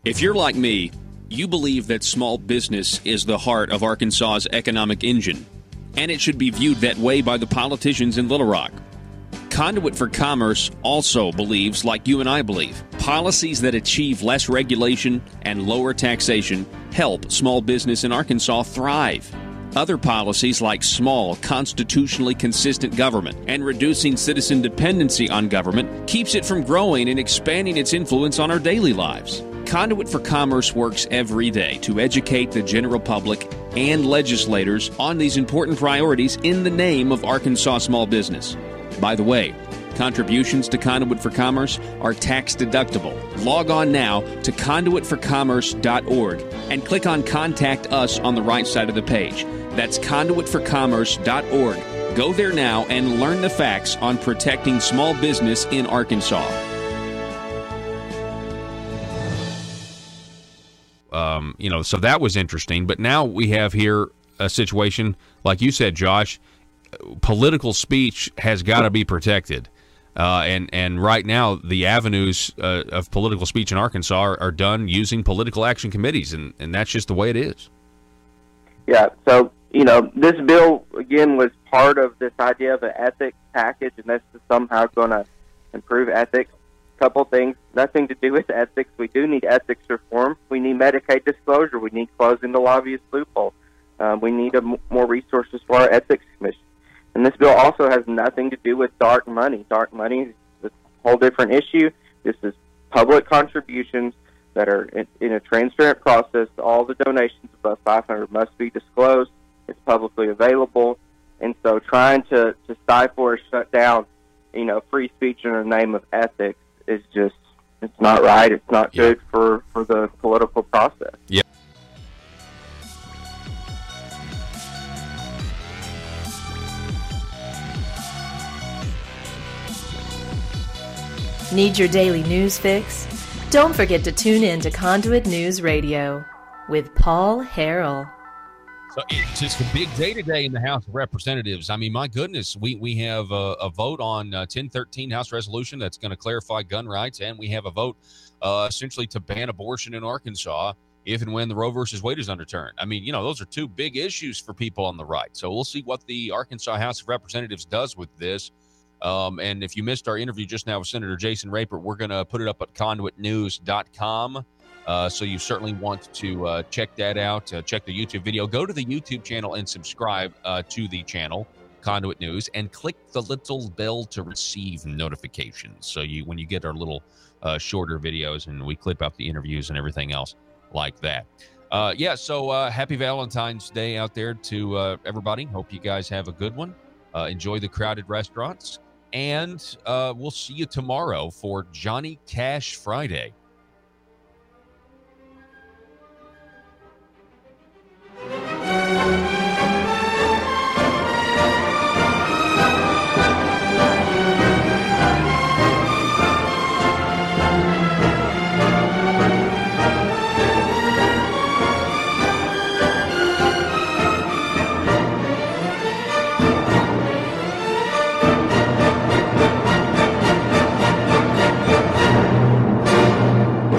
If you're like me, you believe that small business is the heart of Arkansas's economic engine, and it should be viewed that way by the politicians in Little Rock. Conduit for Commerce also believes, like you and I believe, policies that achieve less regulation and lower taxation help small business in Arkansas thrive. Other policies like small, constitutionally consistent government and reducing citizen dependency on government keeps it from growing and expanding its influence on our daily lives. Conduit for Commerce works every day to educate the general public and legislators on these important priorities in the name of Arkansas small business. By the way, contributions to Conduit for Commerce are tax deductible. Log on now to conduitforcommerce.org and click on Contact Us on the right side of the page. That's conduitforcommerce.org. Go there now and learn the facts on protecting small business in Arkansas. So that was interesting. But now we have here a situation, like you said, Josh, political speech has got to be protected. And right now, the avenues of political speech in Arkansas are done using political action committees, and that's just the way it is. Yeah, so, this bill, again, was part of this idea of an ethics package, and this is somehow going to improve ethics. Couple things, nothing to do with ethics. We do need ethics reform. We need Medicaid disclosure. We need closing the lobbyist loophole. We need more resources for our ethics commission. And this bill also has nothing to do with dark money. Dark money is a whole different issue. This is public contributions that are in a transparent process. All the donations above $500 must be disclosed. It's publicly available. And so trying to stifle or shut down, free speech in the name of ethics is just, it's not right. It's not good for the political process. Yeah. Need your daily news fix? Don't forget to tune in to Conduit News Radio with Paul Harrell. So it's just a big day today in the House of Representatives. I mean, my goodness, we have a vote on 1013 House resolution that's going to clarify gun rights, and we have a vote essentially to ban abortion in Arkansas if and when the Roe versus Wade is overturned. I mean, those are two big issues for people on the right. So we'll see what the Arkansas House of Representatives does with this. And if you missed our interview just now with Senator Jason Raper, we're going to put it up at conduitnews.com. So you certainly want to check that out. Check the YouTube video. Go to the YouTube channel and subscribe to the channel, Conduit News, and click the little bell to receive notifications. So when you get our little shorter videos and we clip out the interviews and everything else like that. So happy Valentine's Day out there to everybody. Hope you guys have a good one. Enjoy the crowded restaurants. And we'll see you tomorrow for Johnny Cash Friday.